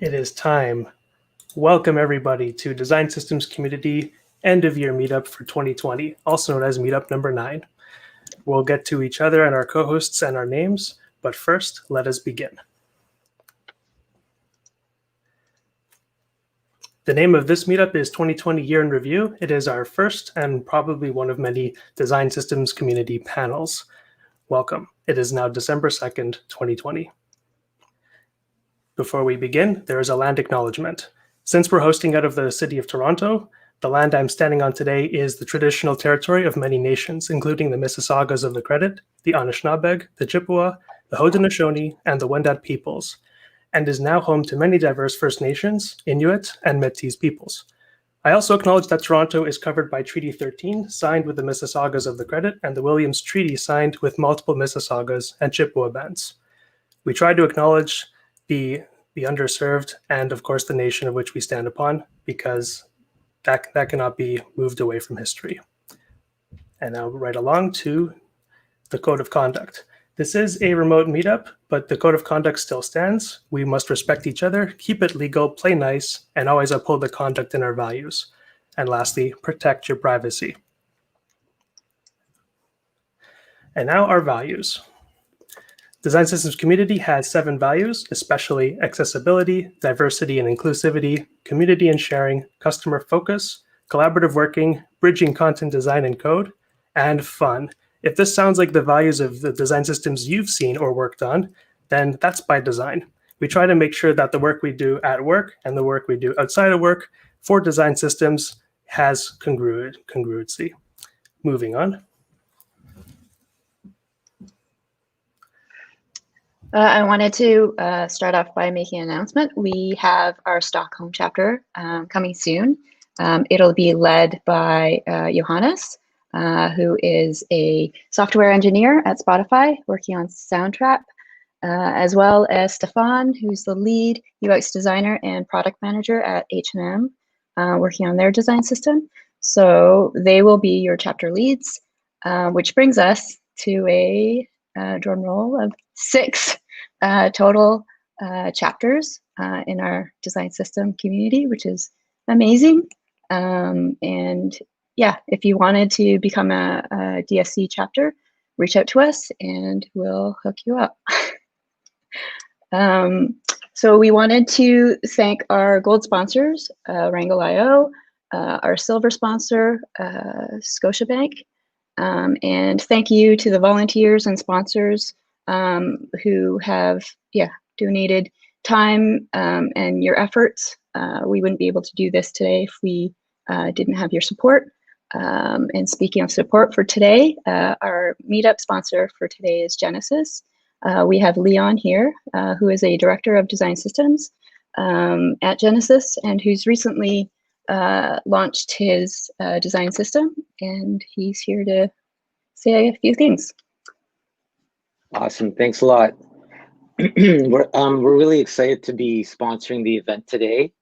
It is time. Welcome everybody to Design Systems Community End of Year Meetup for 2020, also known as Meetup number 9. We'll get to each other and our co-hosts and our names, but first, let us begin. The name of this meetup is 2020 Year in Review. It is our first and probably one of many Design Systems Community panels. Welcome. It is now December 2nd, 2020. Before we begin, there is a land acknowledgement. Since we're hosting out of the city of Toronto, the land I'm standing on today is the traditional territory of many nations, including the Mississaugas of the Credit, the Anishinaabeg, the Chippewa, the Haudenosaunee, and the Wendat peoples, and is now home to many diverse First Nations, Inuit, and Métis peoples. I also acknowledge that Toronto is covered by Treaty 13, signed with the Mississaugas of the Credit, and the Williams Treaty, signed with multiple Mississaugas and Chippewa bands. We try to acknowledge the underserved and, of course, the nation of which we stand upon, because that cannot be moved away from history. And now right along to the Code of Conduct. This is a remote meetup, but the Code of Conduct still stands. We must respect each other, keep it legal, play nice, and always uphold the conduct and our values. And lastly, protect your privacy. And now our values. Design Systems Community has 7 values, especially accessibility, diversity and inclusivity, community and sharing, customer focus, collaborative working, bridging content design and code, and fun. If this sounds like the values of the design systems you've seen or worked on, then that's by design. We try to make sure that the work we do at work and the work we do outside of work for design systems has congruency. Moving on. I wanted to start off by making an announcement. We have our Stockholm chapter coming soon. It'll be led by Johannes, who is a software engineer at Spotify working on Soundtrap, as well as Stefan, who's the lead UX designer and product manager at H&M, working on their design system. So they will be your chapter leads, which brings us to a drum roll of 6 total chapters in our design system community, which is amazing. And yeah, if you wanted to become a DSC chapter, reach out to us and we'll hook you up. So we wanted to thank our gold sponsors, Wrangle.io, our silver sponsor, Scotiabank, and thank you to the volunteers and sponsors who have donated time and your efforts. We wouldn't be able to do this today if we didn't have your support. And speaking of support for today, our meetup sponsor for today is Genesis. We have Leon here, who is a director of design systems at Genesis and who's recently launched his design system, and he's here to say a few things. Awesome, thanks a lot. We're really excited to be sponsoring the event today.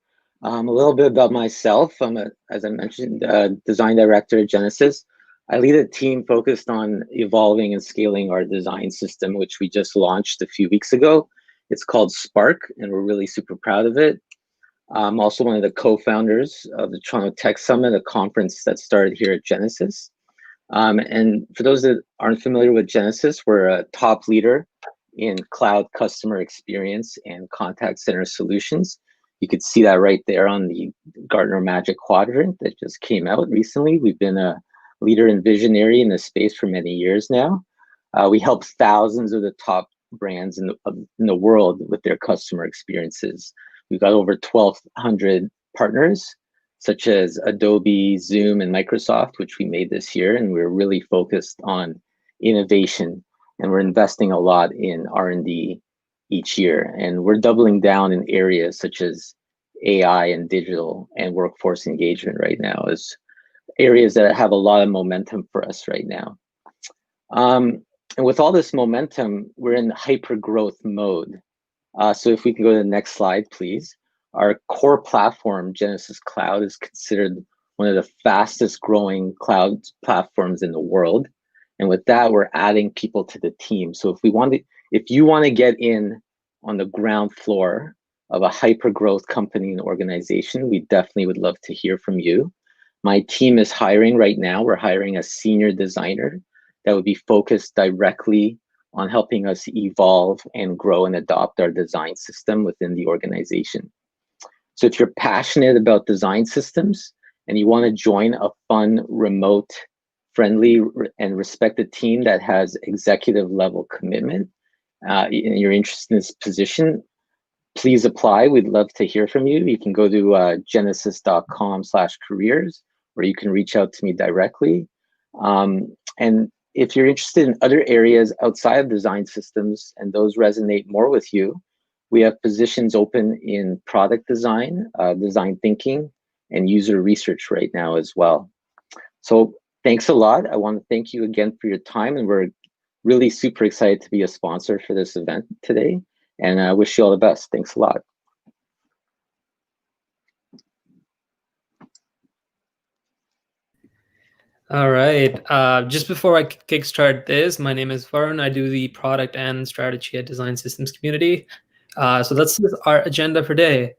A little bit about myself. I'm, as I mentioned, design director at Genesis. I lead a team focused on evolving and scaling our design system, which we just launched a few weeks ago. It's called Spark, and we're really super proud of it. I'm also one of the co-founders of the Toronto Tech Summit, a conference that started here at Genesis. And for those that aren't familiar with Genesis, we're a top leader in cloud customer experience and contact center solutions. You could see that right there on the Gartner Magic Quadrant that just came out recently. We've been a leader and visionary in this space for many years now. We help thousands of the top brands in the world with their customer experiences. We've got over 1,200 partners, such as Adobe, Zoom, and Microsoft, which we made this year, and we're really focused on innovation, and we're investing a lot in R&D each year, and we're doubling down in areas such as AI and digital and workforce engagement right now as areas that have a lot of momentum for us right now. And with all this momentum, we're in hyper growth mode. So if we can go to the next slide, please. Our core platform, Genesis Cloud, is considered one of the fastest growing cloud platforms in the world. And with that, we're adding people to the team. So if you want to get in on the ground floor of a hyper-growth company and organization, we definitely would love to hear from you. My team is hiring right now. We're hiring a senior designer that would be focused directly on helping us evolve and grow and adopt our design system within the organization. So if you're passionate about design systems and you want to join a fun, remote, friendly, and respected team that has executive level commitment, and you're interested in this position, please apply. We'd love to hear from you. You can go to genesis.com/careers, where you can reach out to me directly. And if you're interested in other areas outside of design systems and those resonate more with you, we have positions open in product design, design thinking, and user research right now as well. So thanks a lot. I want to thank you again for your time, and we're really super excited to be a sponsor for this event today. And I wish you all the best. Thanks a lot. All right. Just before I kickstart this, my name is Varun. I do the product and strategy at Design Systems Community. So that's our agenda for today.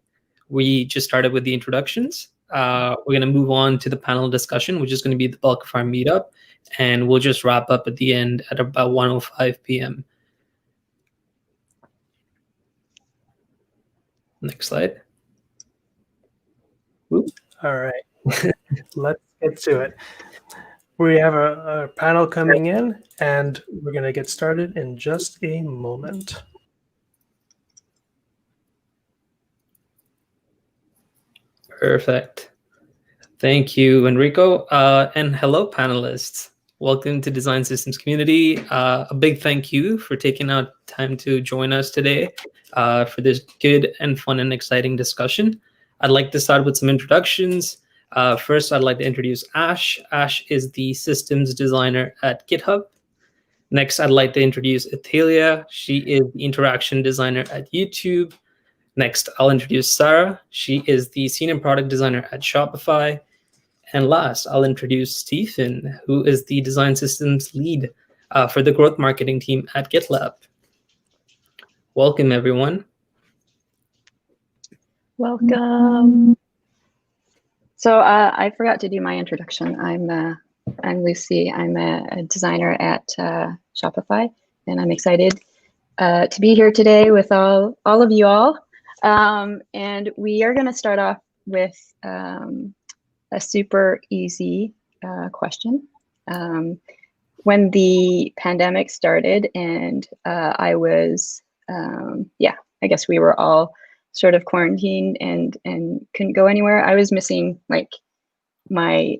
We just started with the introductions. We're going to move on to the panel discussion, which is going to be the bulk of our meetup. And we'll just wrap up at the end at about 1:05 p.m. Next slide. All right. Let's get to it. We have a panel coming in, and we're going to get started in just a moment. Perfect. Thank you, Enrico. And hello, panelists. Welcome to Design Systems Community. A big thank you for taking out time to join us today for this good and fun and exciting discussion. I'd like to start with some introductions. First, I'd like to introduce Ash. Ash is the systems designer at GitHub. Next, I'd like to introduce Athalia. She is the interaction designer at YouTube. Next, I'll introduce Sarah. She is the senior product designer at Shopify. And last, I'll introduce Stephen, who is the design systems lead for the growth marketing team at GitLab. Welcome, everyone. Welcome. So I forgot to do my introduction. I'm Lucy. I'm a designer at Shopify, and I'm excited to be here today with all of you all. And we are going to start off with a super easy question. When the pandemic started and I was, I guess we were all sort of quarantined and couldn't go anywhere. I was missing like my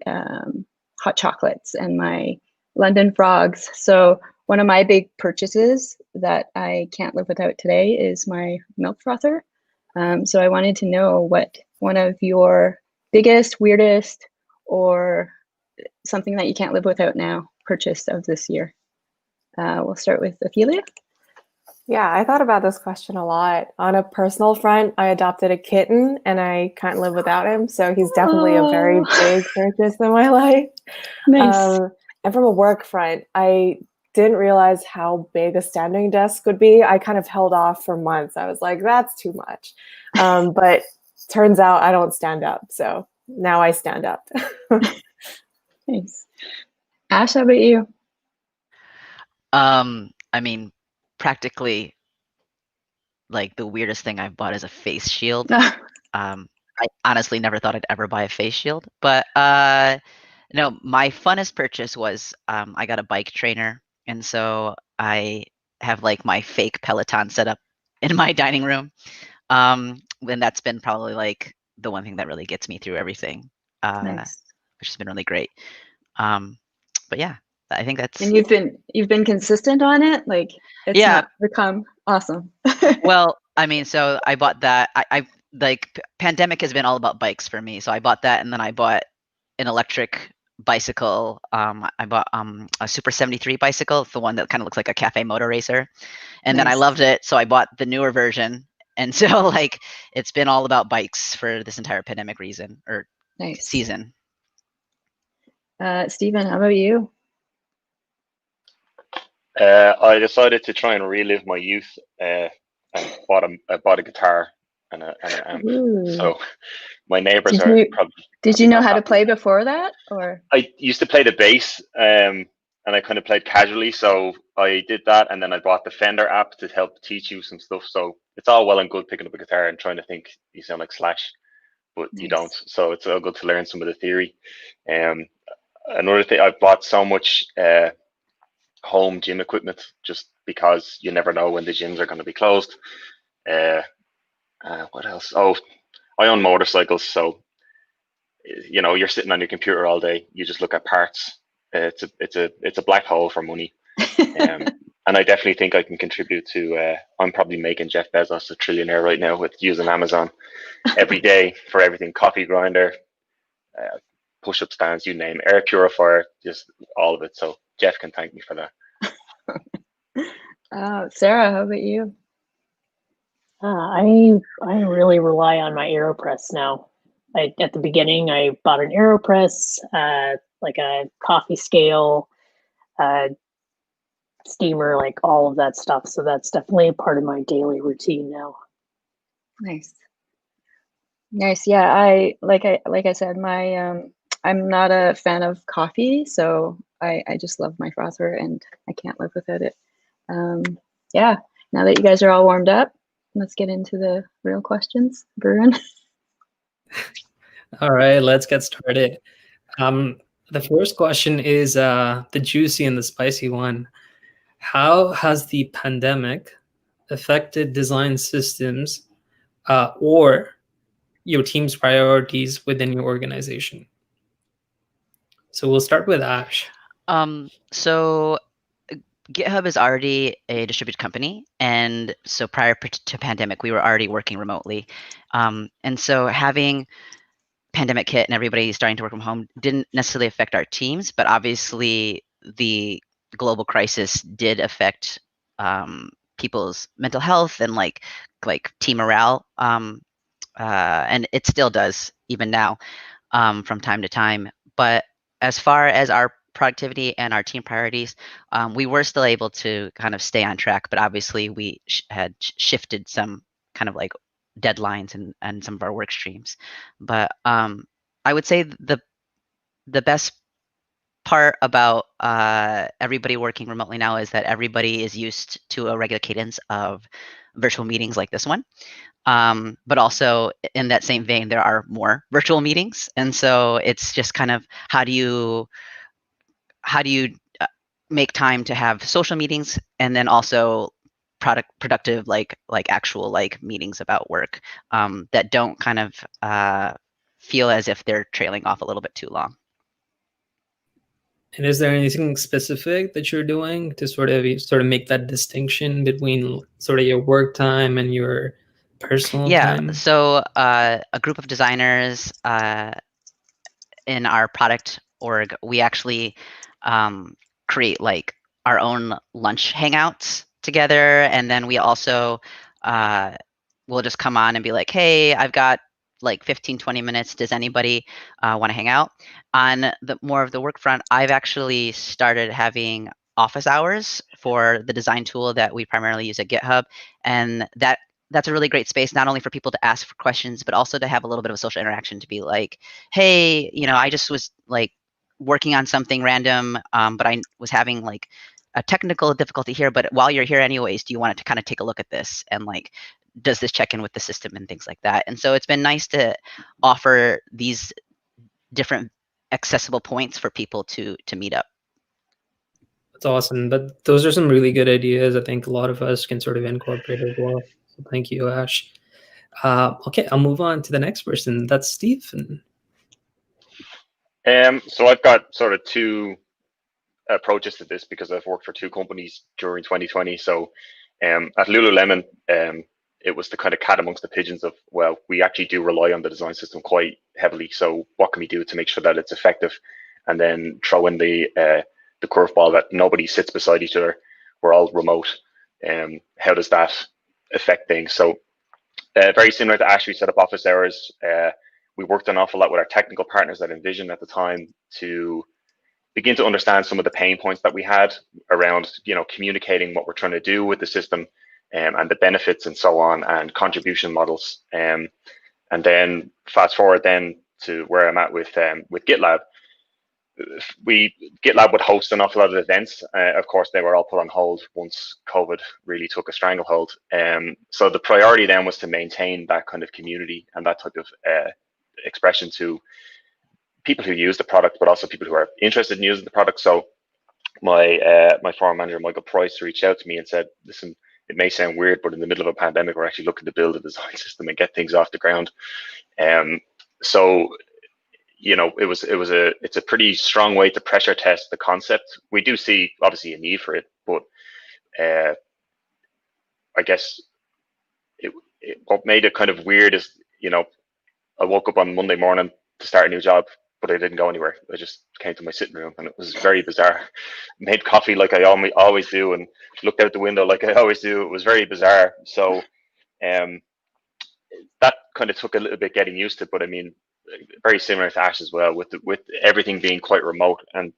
hot chocolates and my London frogs. So one of my big purchases that I can't live without today is my milk frother. So I wanted to know what one of your biggest, weirdest, or something that you can't live without now purchased of this year. We'll start with Athalia. Yeah, I thought about this question a lot. On a personal front, I adopted a kitten and I can't live without him. So he's definitely a very big purchase in my life. Nice. And from a work front, I didn't realize how big a standing desk would be. I kind of held off for months. I was like, that's too much. But turns out I don't stand up. So now I stand up. Nice. Ash, how about you? I mean, practically, like the weirdest thing I've bought is a face shield. I honestly never thought I'd ever buy a face shield, but no, my funnest purchase was I got a bike trainer, and so I have like my fake Peloton set up in my dining room, and that's been probably like the one thing that really gets me through everything, Nice. which has been really great. But yeah, I think that's. And you've been consistent on it, like it's not become awesome. Well, I mean, so I bought that. I like pandemic has been all about bikes for me, so I bought that, and then I bought an electric bicycle. I bought a Super 73 bicycle, the one that kind of looks like a cafe motor racer, and then I loved it, so I bought the newer version. And so like it's been all about bikes for this entire pandemic season. Stephen, how about you? I decided to try and relive my youth and bought a guitar. and an amp. Ooh. So my neighbors Did you know how to play before that, or? I used to play the bass, and I kind of played casually. So I did that, and then I bought the Fender app to help teach you some stuff. So it's all well and good picking up a guitar and trying to think you sound like Slash, but you don't. So it's all good to learn some of the theory. Another thing, I've bought so much home gym equipment just because you never know when the gyms are going to be closed. What else? Oh, I own motorcycles, so you know, you're sitting on your computer all day. You just look at parts. It's a black hole for money. And I definitely think I can contribute to. I'm probably making Jeff Bezos a trillionaire right now with using Amazon every day for everything: coffee grinder, push-up stands, you name, air purifier, just all of it. So Jeff can thank me for that. Sarah, how about you? I really rely on my AeroPress now. At the beginning, I bought an AeroPress, like a coffee scale, steamer, like all of that stuff. So that's definitely a part of my daily routine now. Nice. Yeah, I said, I'm not a fan of coffee, so I just love my frother and I can't live without it. Yeah, now that you guys are all warmed up, let's get into the real questions. Varun. All right, let's get started. The first question is the juicy and the spicy one. How has the pandemic affected design systems or your team's priorities within your organization? So we'll start with Ash. So GitHub is already a distributed company, and so prior to pandemic, we were already working remotely. And so having pandemic hit and everybody starting to work from home didn't necessarily affect our teams, but obviously the global crisis did affect people's mental health and like team morale, and it still does even now from time to time. But as far as our productivity and our team priorities, we were still able to kind of stay on track, but obviously we had shifted some kind of like deadlines and some of our work streams. But I would say the best part about everybody working remotely now is that everybody is used to a regular cadence of virtual meetings like this one. But also in that same vein, there are more virtual meetings. And so it's just kind of how do you make time to have social meetings and then also productive like actual like meetings about work that don't kind of feel as if they're trailing off a little bit too long. And is there anything specific that you're doing to sort of make that distinction between sort of your work time and your personal time? Yeah, so a group of designers in our product org, we actually create like our own lunch hangouts together, and then we also will just come on and be like, hey, I've got like 15-20 minutes, does anybody want to hang out? On the more of the work front, I've actually started having office hours for the design tool that we primarily use at GitHub, and that's a really great space, not only for people to ask for questions, but also to have a little bit of a social interaction, to be like, hey, you know, I just was like working on something random, but I was having like a technical difficulty here, but while you're here anyways, do you want to kind of take a look at this? And like, does this check in with the system and things like that? And so it's been nice to offer these different accessible points for people to meet up. That's awesome. But those are some really good ideas. I think a lot of us can sort of incorporate as well. So thank you, Ash. Okay, I'll move on to the next person. That's Stephen. So I've got sort of two approaches to this because I've worked for two companies during 2020. So at Lululemon, it was the kind of cat amongst the pigeons of, well, we actually do rely on the design system quite heavily. So what can we do to make sure that it's effective? And then throw in the curveball that nobody sits beside each other. We're all remote. How does that affect things? So very similar to Ash, we set up office hours. We worked an awful lot with our technical partners at Envision at the time to begin to understand some of the pain points that we had around, you know, communicating what we're trying to do with the system, and the benefits and so on, and contribution models. And then fast forward then to where I'm at with GitLab. GitLab would host an awful lot of events. Of course, they were all put on hold once COVID really took a stranglehold. So the priority then was to maintain that kind of community and that type of expression to people who use the product, but also people who are interested in using the product. So my former manager, Michael Price, reached out to me and said, listen, it may sound weird, but in the middle of a pandemic, we're actually looking to build a design system and get things off the ground. So, you know, it's a pretty strong way to pressure test the concept. We do see obviously a need for it, but I guess what made it kind of weird is, you know, I woke up on Monday morning to start a new job, but I didn't go anywhere. I just came to my sitting room, and it was very bizarre. Made coffee like I always do, and looked out the window like I always do. It was very bizarre. So that kind of took a little bit getting used to, but I mean, very similar to Ash as well, with everything being quite remote. And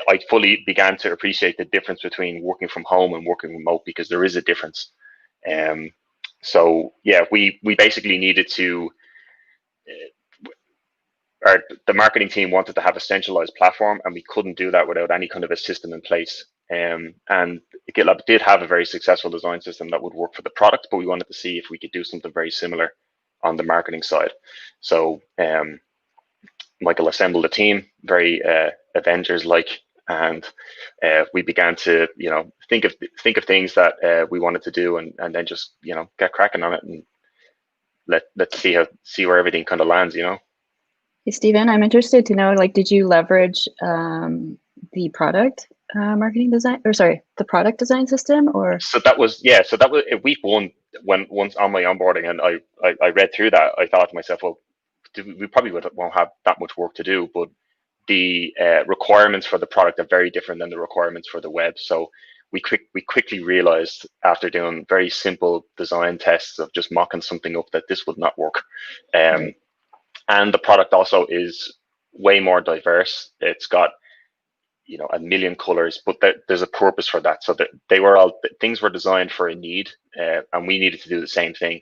I fully began to appreciate the difference between working from home and working remote, because there is a difference. So yeah, we basically needed to, the marketing team wanted to have a centralized platform, and we couldn't do that without any kind of a system in place. And GitLab did have a very successful design system that would work for the product, but we wanted to see if we could do something very similar on the marketing side. So Michael assembled a team, very Avengers-like, and we began to, you know, think of things that we wanted to do, and then just, you know, get cracking on it, and let's see where everything kind of lands, you know. Hey, Stephen, I'm interested to know, like, did you leverage the product marketing design, or sorry, the product design system, or? So that was week one, once on my onboarding, and I read through that. I thought to myself, well, we probably won't have that much work to do, but the requirements for the product are very different than the requirements for the web. So we quickly realized, after doing very simple design tests of just mocking something up, that this would not work. And the product also is way more diverse. It's got, you know, 1 million colors, but there's a purpose for that. So that things were designed for a need, and we needed to do the same thing.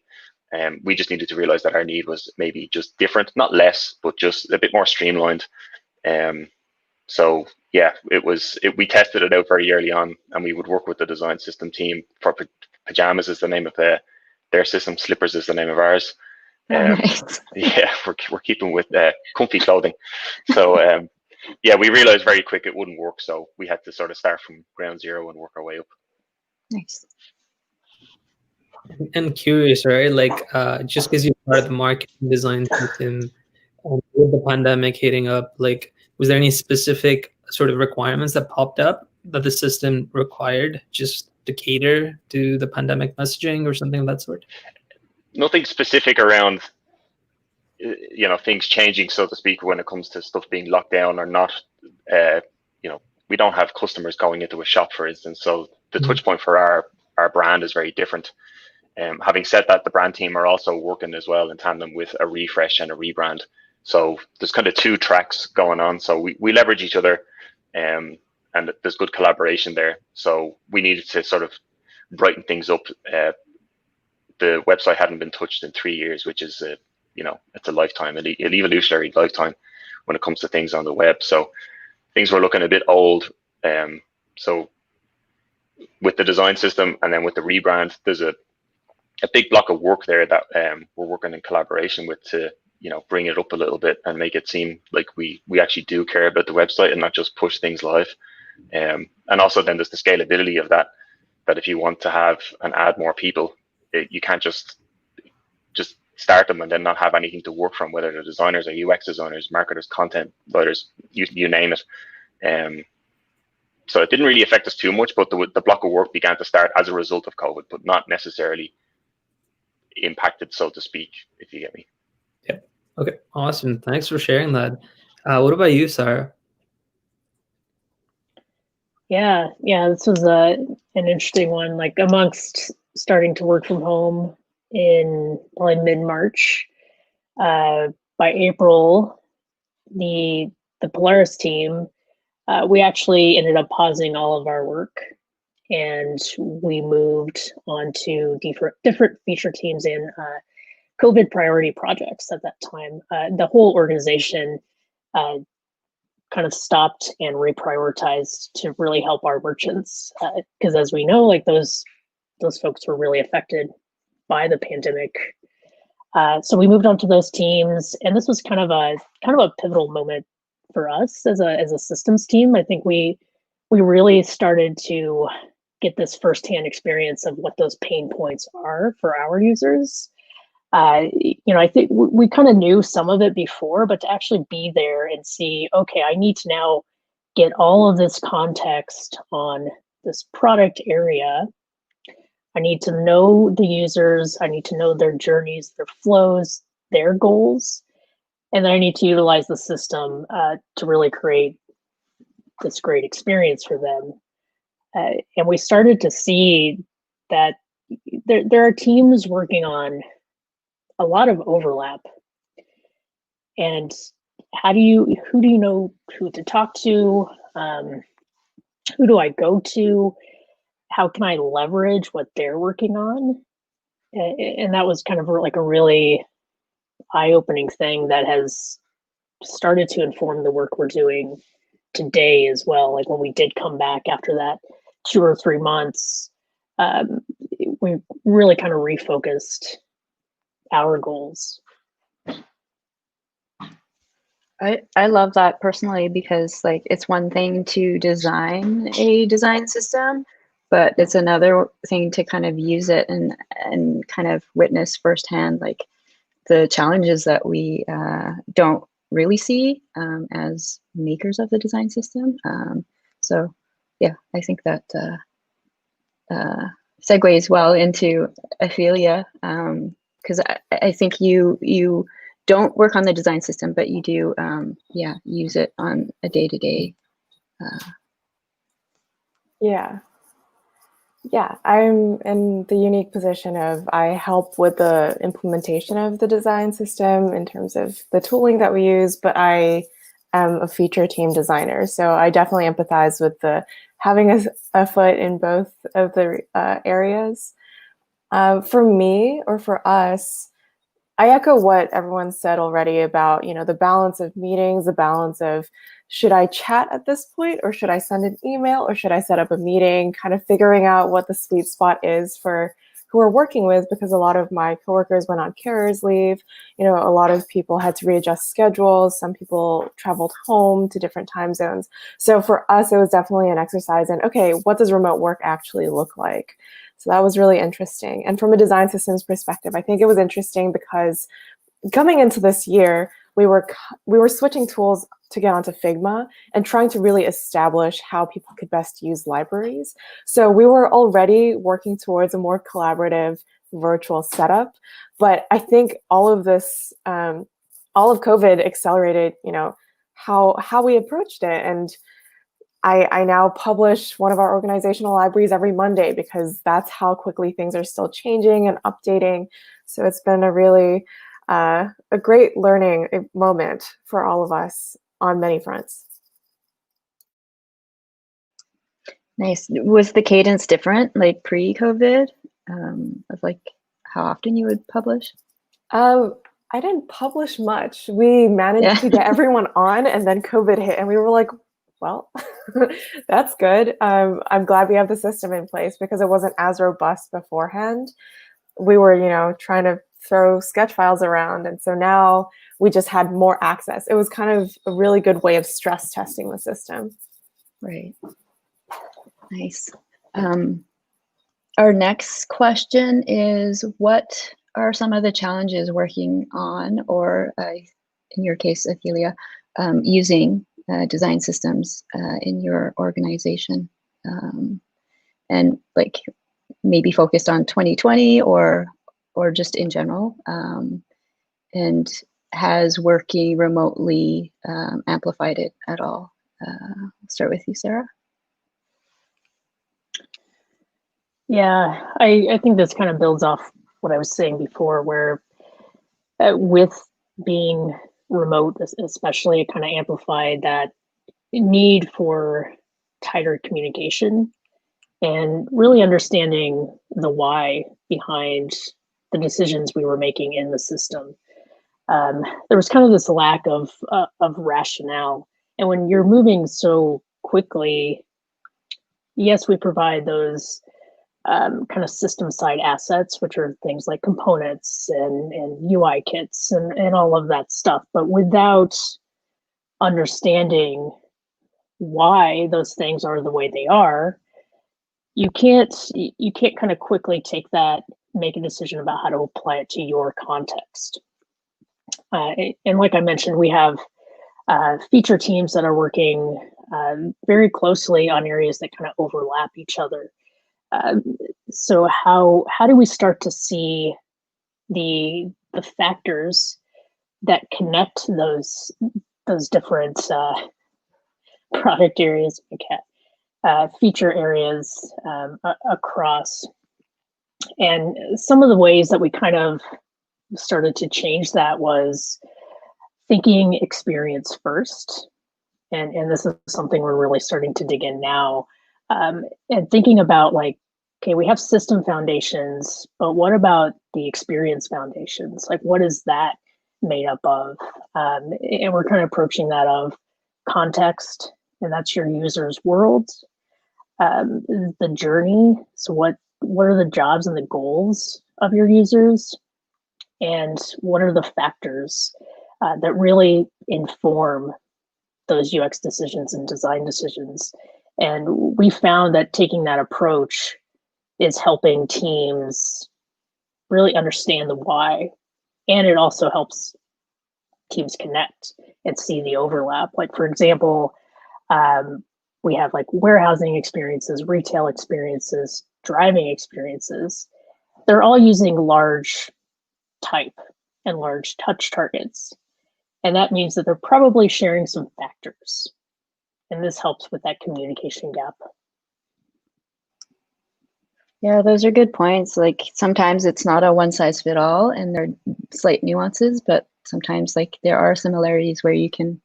We just needed to realize that our need was maybe just different, not less, but just a bit more streamlined. So yeah, we tested it out very early on, and we would work with the design system team. For Pajamas is the name of their system. Slippers is the name of ours. Nice. Yeah, we're keeping with comfy clothing. So yeah, we realized very quick it wouldn't work, so we had to sort of start from ground zero and work our way up. Nice. I'm curious, right? Like, just because you started the marketing design system, with the pandemic hitting up, like, was there any specific sort of requirements that popped up that the system required just to cater to the pandemic messaging or something of that sort? Nothing specific around, you know, things changing, so to speak, when it comes to stuff being locked down or not. You know, we don't have customers going into a shop, for instance, so the touch point for our brand is very different. Having said that, the brand team are also working as well in tandem with a refresh and a rebrand. So there's kind of two tracks going on. So we leverage each other, and there's good collaboration there. So we needed to sort of brighten things up. The website hadn't been touched in 3 years, which is, you know, it's a lifetime, an evolutionary lifetime when it comes to things on the web. So things were looking a bit old. So with the design system and then with the rebrand, there's a big block of work there that we're working in collaboration with to, you know, bring it up a little bit and make it seem like we actually do care about the website and not just push things live. And also then there's the scalability of that if you want to have and add more people, you can't just start them and then not have anything to work from, whether they're designers or UX designers, marketers, content writers, you name it. So it didn't really affect us too much, but the block of work began to start as a result of COVID, but not necessarily impacted, so to speak, if you get me. Yeah. Okay. Awesome. Thanks for sharing that. What about you, Sarah? Yeah, this was an interesting one. Like, amongst starting to work from home in probably mid-March, by April, the Polaris team, we actually ended up pausing all of our work and we moved on to different feature teams in COVID priority projects at that time. The whole organization kind of stopped and reprioritized to really help our merchants, because as we know, like those folks were really affected by the pandemic. So we moved on to those teams, and this was kind of a pivotal moment for us as a systems team. I think we really started to get this firsthand experience of what those pain points are for our users. I think we kind of knew some of it before, but to actually be there and see, okay, I need to now get all of this context on this product area. I need to know the users. I need to know their journeys, their flows, their goals. And then I need to utilize the system to really create this great experience for them. And we started to see that there are teams working on a lot of overlap. And who do you know who to talk to? Who do I go to? How can I leverage what they're working on? And that was kind of like a really eye-opening thing that has started to inform the work we're doing today as well. Like when we did come back after that 2 or 3 months, we really kind of refocused our goals. I love that personally, because like it's one thing to design a design system, but it's another thing to kind of use it and kind of witness firsthand like the challenges that we don't really see as makers of the design system. So yeah, I think that segues well into Ophelia, because I think you don't work on the design system, but you do use it on a day-to-day. Yeah, I'm in the unique position of I help with the implementation of the design system in terms of the tooling that we use, but I am a feature team designer. So I definitely empathize with the having a foot in both of the areas. For me, or for us, I echo what everyone said already about, the balance of meetings, the balance of should I chat at this point, or should I send an email, or should I set up a meeting, kind of figuring out what the sweet spot is for who we're working with, because a lot of my coworkers went on carers leave. A lot of people had to readjust schedules. Some people traveled home to different time zones. So for us, it was definitely an exercise in, okay, what does remote work actually look like? So that was really interesting. And from a design systems perspective, I think it was interesting because coming into this year, we were switching tools to get onto Figma and trying to really establish how people could best use libraries. So we were already working towards a more collaborative virtual setup. But I think all of this, all of COVID accelerated, how we approached it. And I now publish one of our organizational libraries every Monday, because that's how quickly things are still changing and updating. So it's been a really a great learning moment for all of us on many fronts. Nice. Was the cadence different, like pre-COVID, of like how often you would publish? I didn't publish much. We managed to get everyone on, and then COVID hit, and we were like, well, that's good. I'm glad we have the system in place, because it wasn't as robust beforehand. We were, trying to throw sketch files around. And so now we just had more access. It was kind of a really good way of stress testing the system. Right. Nice. Our next question is, what are some of the challenges working on, or in your case, Ophelia, using design systems in your organization, and like maybe focused on 2020 or just in general, and has working remotely amplified it at all? I'll start with you, Sarah. Yeah, I think this kind of builds off what I was saying before, where with being remote, especially, it kind of amplified that need for tighter communication. and really understanding the why behind the decisions we were making in the system. There was kind of this lack of rationale. And when you're moving so quickly, yes, we provide those kind of system side assets, which are things like components and UI kits and all of that stuff. But without understanding why those things are the way they are, you can't kind of quickly take that, make a decision about how to apply it to your context. And like I mentioned, we have feature teams that are working very closely on areas that kind of overlap each other. So how do we start to see the factors that connect those different product areas, feature areas across? And some of the ways that we kind of started to change that was thinking experience first. And this is something we're really starting to dig in now. And thinking about like, okay, we have system foundations, but what about the experience foundations? Like, what is that made up of? And we're kind of approaching that of context, and that's your user's world, the journey. So what are the jobs and the goals of your users? And what are the factors that really inform those UX decisions and design decisions? And we found that taking that approach is helping teams really understand the why. And it also helps teams connect and see the overlap. Like, for example, we have like warehousing experiences, retail experiences, driving experiences. They're all using large type and large touch targets. And that means that they're probably sharing some factors. And this helps with that communication gap. Yeah, those are good points. Like sometimes it's not a one size fit all and there are slight nuances, but sometimes like there are similarities where you can,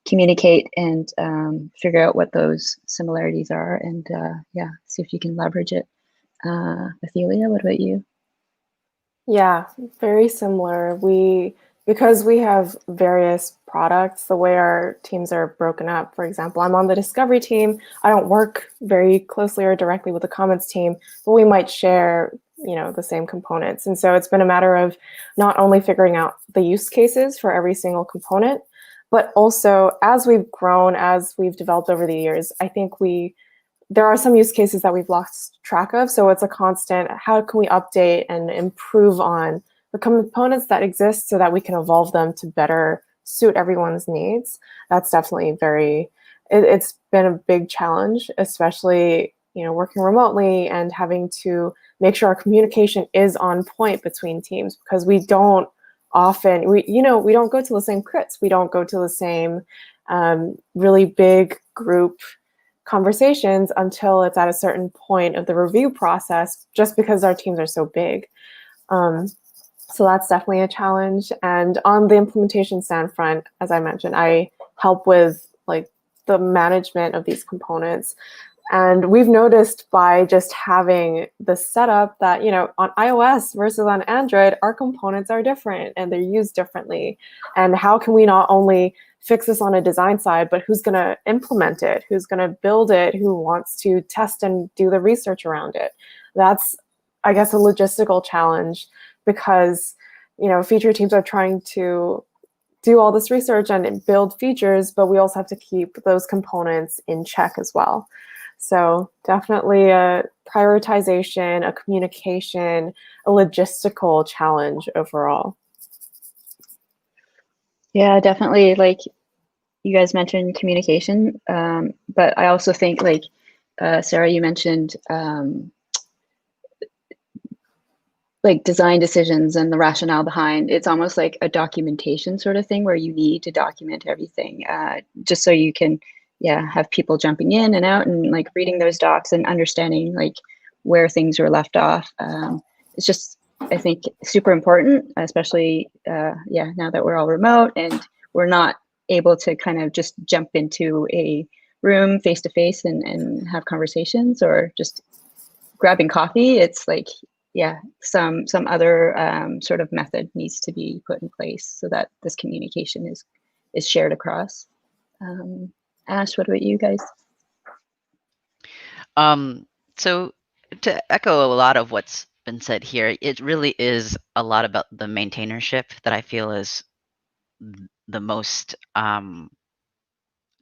communicate and figure out what those similarities are and see if you can leverage it. Athelia, what about you? Yeah, very similar. Because we have various products, the way our teams are broken up, for example, I'm on the discovery team. I don't work very closely or directly with the comments team, but we might share, the same components. And so it's been a matter of not only figuring out the use cases for every single component, but also as we've grown, as we've developed over the years, I think there are some use cases that we've lost track of. So it's a constant, how can we update and improve on the components that exist so that we can evolve them to better suit everyone's needs? That's definitely it's been a big challenge, especially, working remotely and having to make sure our communication is on point between teams, because we don't often, we don't go to the same crits. We don't go to the same really big group conversations until it's at a certain point of the review process, just because our teams are so big. So that's definitely a challenge. And on the implementation stand front, as I mentioned, I help with like the management of these components. And we've noticed by just having the setup that, on iOS versus on Android, our components are different and they're used differently. And how can we not only fix this on a design side, but who's going to implement it? Who's going to build it? Who wants to test and do the research around it? That's, I guess, a logistical challenge, because feature teams are trying to do all this research and build features, but we also have to keep those components in check as well. So definitely a prioritization, a communication, a logistical challenge overall. Yeah, definitely. Like you guys mentioned communication, but I also think like Sarah, you mentioned like design decisions and the rationale behind. It's almost like a documentation sort of thing where you need to document everything just so you can have people jumping in and out and like reading those docs and understanding like where things were left off. It's just, I think, super important, especially now that we're all remote and we're not able to kind of just jump into a room face to face and have conversations, or just grabbing coffee. It's like, yeah, some other sort of method needs to be put in place so that this communication is shared across. Ash, what about you guys? So to echo a lot of what's been said here, it really is a lot about the maintainership that I feel is the most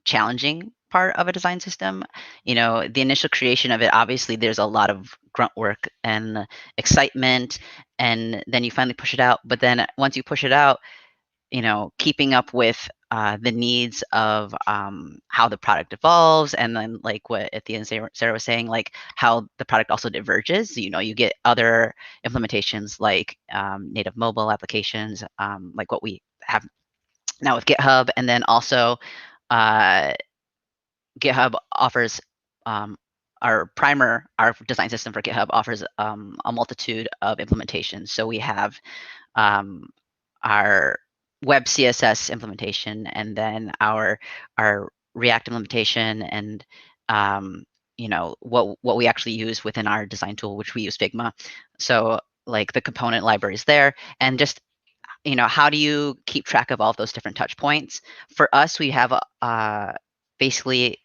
challenging part of a design system. You know, the initial creation of it, obviously there's a lot of grunt work and excitement, and then you finally push it out. But then once you push it out, you know, keeping up with the needs of how the product evolves, and then like what at the end Sarah was saying, like how the product also diverges. You know, you get other implementations like native mobile applications, like what we have now with GitHub, and then also GitHub offers our design system for GitHub offers a multitude of implementations. So we have our web CSS implementation, and then our React implementation, and you know, what we actually use within our design tool, which we use Figma. So like the component libraries there, and just, you know, how do you keep track of all of those different touch points? For us, we have basically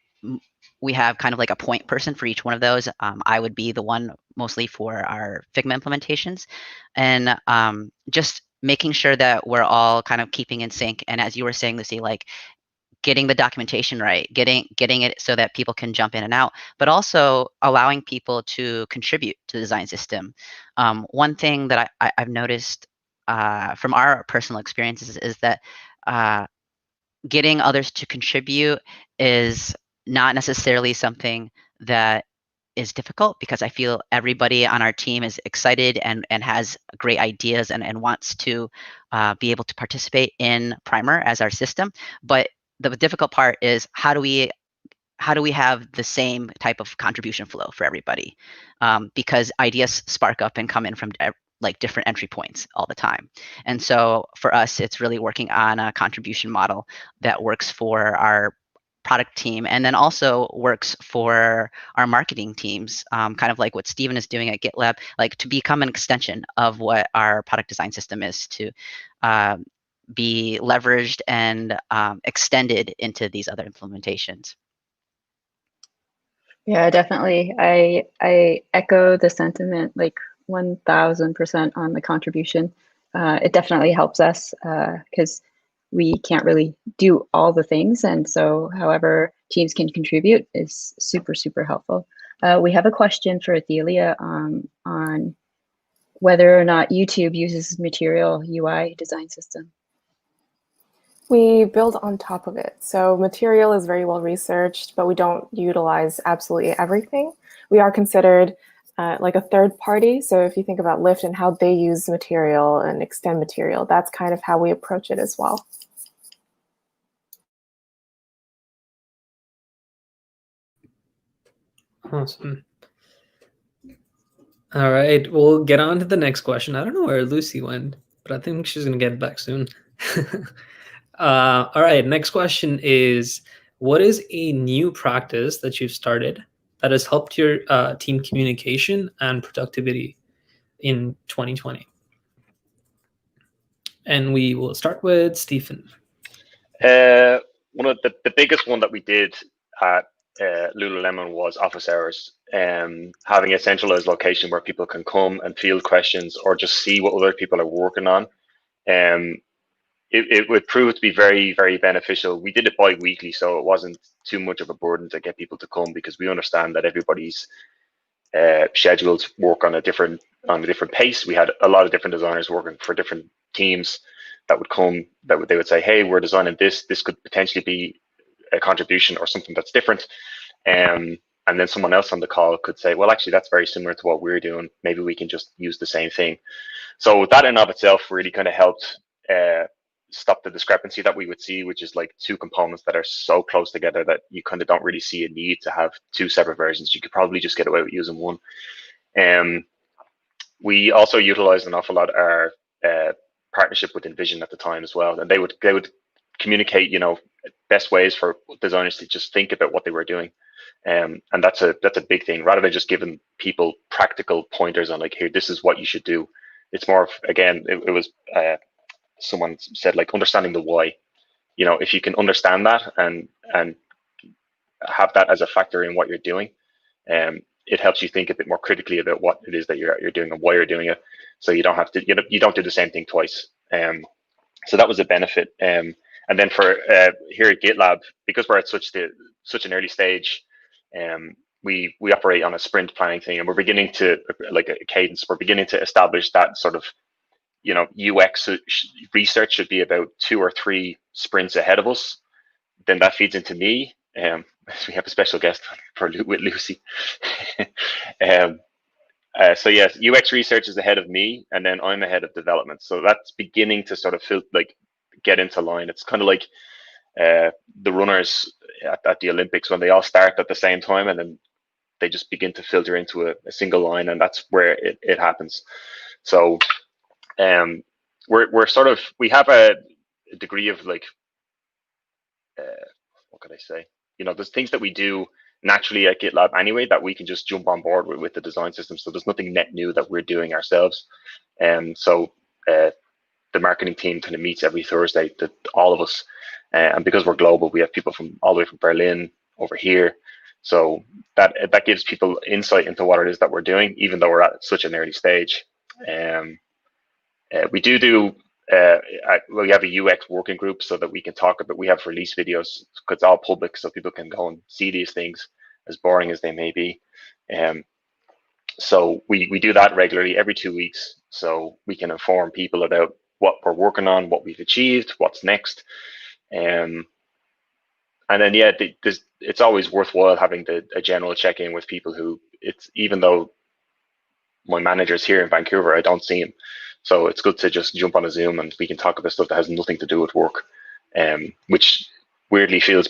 we have kind of like a point person for each one of those. I would be the one mostly for our Figma implementations, and just making sure that we're all kind of keeping in sync. And as you were saying, Lucy, like getting the documentation right, getting it so that people can jump in and out, but also allowing people to contribute to the design system. One thing that I've noticed from our personal experiences is that getting others to contribute is not necessarily something that is difficult, because I feel everybody on our team is excited and has great ideas and wants to be able to participate in Primer as our system. But the difficult part is how do we have the same type of contribution flow for everybody? Because ideas spark up and come in from like different entry points all the time. And so for us, it's really working on a contribution model that works for our product team, and then also works for our marketing teams, kind of like what Steven is doing at GitLab, like to become an extension of what our product design system is, to be leveraged and extended into these other implementations. Yeah, definitely. I echo the sentiment like 1000% on the contribution. It definitely helps us because we can't really do all the things. And so however teams can contribute is super, super helpful. We have a question for Athelia on whether or not YouTube uses Material UI design system. We build on top of it. So Material is very well researched, but we don't utilize absolutely everything. We are considered like a third party. So if you think about Lyft and how they use Material and extend Material, that's kind of how we approach it as well. Awesome. All right, we'll get on to the next question. I don't know where Lucy went, but I think she's going to get back soon. All right, next question is, what is a new practice that you've started that has helped your team communication and productivity in 2020? And we will start with Stephen. One of the biggest one that we did at Lululemon was office hours. Having a centralized location where people can come and field questions or just see what other people are working on. It would prove to be very, very beneficial. We did it bi-weekly, so it wasn't too much of a burden to get people to come, because we understand that everybody's schedules work on a different pace. We had a lot of different designers working for different teams that would come, they would say, hey, we're designing this could potentially be a contribution or something that's different. And then someone else on the call could say, well, actually, that's very similar to what we're doing. Maybe we can just use the same thing. So that in of itself really kind of helped stop the discrepancy that we would see, which is like two components that are so close together that you kind of don't really see a need to have two separate versions. You could probably just get away with using one. We also utilized an awful lot our partnership with InVision at the time as well, and they would communicate, best ways for designers to just think about what they were doing. And that's a big thing, rather than just giving people practical pointers on like, here, this is what you should do. It's more of, again, it was someone said, like, understanding the why. If you can understand that and have that as a factor in what you're doing, it helps you think a bit more critically about what it is that you're doing and why you're doing it. So you don't have to, you don't do the same thing twice. So that was a benefit. And then for here at GitLab, because we're at such an early stage, we operate on a sprint planning thing, and we're beginning to, like a cadence, we're beginning to establish that sort of, UX research should be about 2 or 3 sprints ahead of us. Then that feeds into me. We have a special guest with Lucy. So yes, UX research is ahead of me, and then I'm ahead of development. So that's beginning to sort of get into line. It's kind of like the runners at the Olympics, when they all start at the same time, and then they just begin to filter into a single line, and that's where it happens. So we have a degree of, like, what could I say? There's things that we do naturally at GitLab anyway that we can just jump on board with the design system. So there's nothing net new that we're doing ourselves. So the marketing team kind of meets every Thursday, all of us. And because we're global, we have people from all the way from Berlin over here. So that gives people insight into what it is that we're doing, even though we're at such an early stage. We we have a UX working group so that we can talk about, we have release videos because it's all public, so people can go and see these things, as boring as they may be. So we do that regularly every 2 weeks, so we can inform people about what we're working on, what we've achieved, what's next. And then, yeah, it's always worthwhile having a general check-in with people who, even though my manager's here in Vancouver, I don't see him. So it's good to just jump on a Zoom and we can talk about stuff that has nothing to do with work, which weirdly feels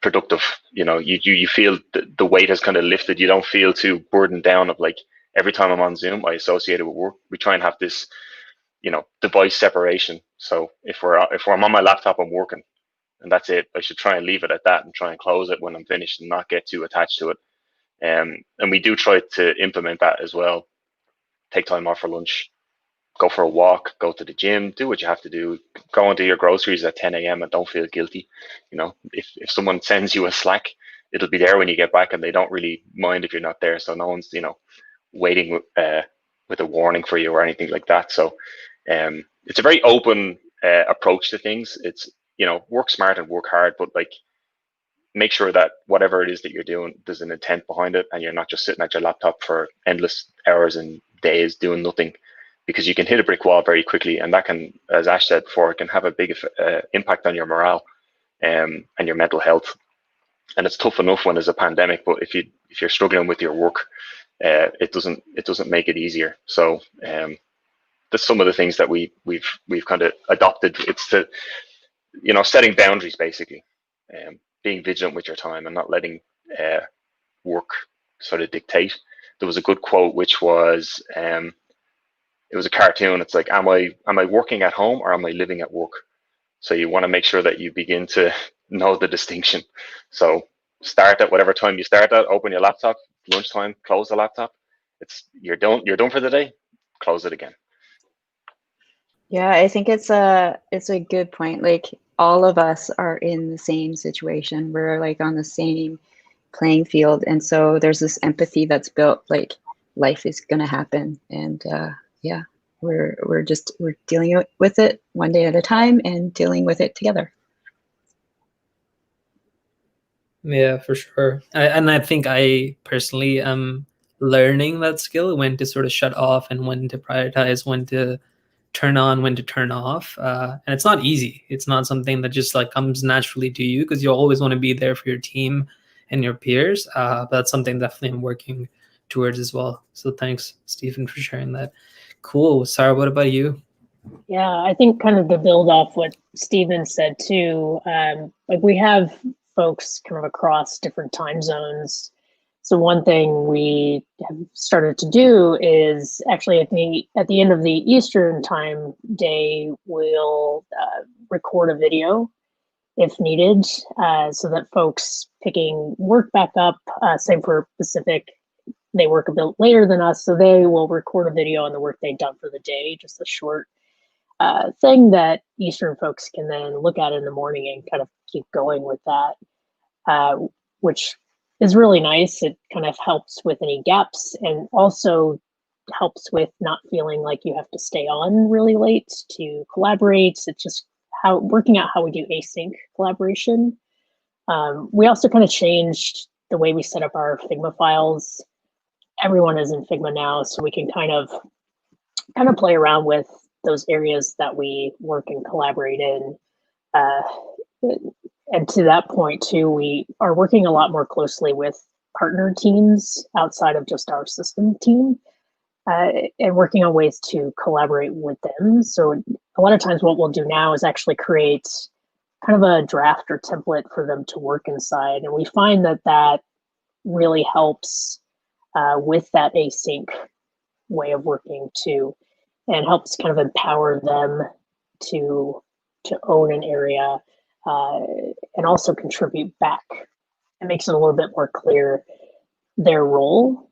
productive. You feel the weight has kind of lifted. You don't feel too burdened down of, like, every time I'm on Zoom, I associate it with work. We try and have this, device separation. So if I'm on my laptop, I'm working, and that's it. I should try and leave it at that and try and close it when I'm finished and not get too attached to it. And we do try to implement that as well. Take time off for lunch, go for a walk, go to the gym, do what you have to do, go and do your groceries at 10 a.m. and don't feel guilty. If someone sends you a Slack, it'll be there when you get back, and they don't really mind if you're not there. So no one's, waiting with a warning for you or anything like that. So it's a very open approach to things. It's, work smart and work hard, but, like, make sure that whatever it is that you're doing, there's an intent behind it, and you're not just sitting at your laptop for endless hours and days doing nothing, because you can hit a brick wall very quickly, and that can, as Ash said before, it can have a big impact on your morale and your mental health. And it's tough enough when there's a pandemic, but if you're struggling with your work, it doesn't make it easier. So that's some of the things that we've kind of adopted. It's to, setting boundaries, basically, being vigilant with your time and not letting work sort of dictate. There was a good quote, which was, it was a cartoon. It's like, am I working at home or am I living at work? So you want to make sure that you begin to know the distinction. So start at whatever time you start at, open your laptop, lunchtime, close the laptop. You're done for the day, close it again. Yeah, I think it's a good point. Like, all of us are in the same situation. We're, like, on the same playing field. And so there's this empathy that's built, like, life is going to happen. And yeah, we're dealing with it one day at a time and dealing with it together. Yeah, for sure. I think I personally am learning that skill, when to sort of shut off and when to prioritize, when to turn on, when to turn off. And it's not easy. It's not something that just, like, comes naturally to you, because you always want to be there for your team and your peers. But that's something definitely I'm working towards as well. So thanks, Stephen, for sharing that. Cool. Sarah, what about you? Yeah, I think kind of to build off what Stephen said too, like, we have folks kind of across different time zones. So one thing we have started to do is actually at the end of the Eastern time day, we'll record a video if needed, so that folks picking work back up, same for Pacific, they work a bit later than us, so they will record a video on the work they've done for the day, just a short thing that Eastern folks can then look at in the morning and kind of keep going with that, which is really nice. It kind of helps with any gaps and also helps with not feeling like you have to stay on really late to collaborate. It's just working out how we do async collaboration. We also kind of changed the way we set up our Figma files. Everyone is in Figma now, so we can kind of play around with those areas that we work and collaborate in. And to that point too, we are working a lot more closely with partner teams outside of just our system team, and working on ways to collaborate with them. So a lot of times what we'll do now is actually create kind of a draft or template for them to work inside. And we find that that really helps with that async way of working too, and helps kind of empower them to own an area, and also contribute back. It makes it a little bit more clear their role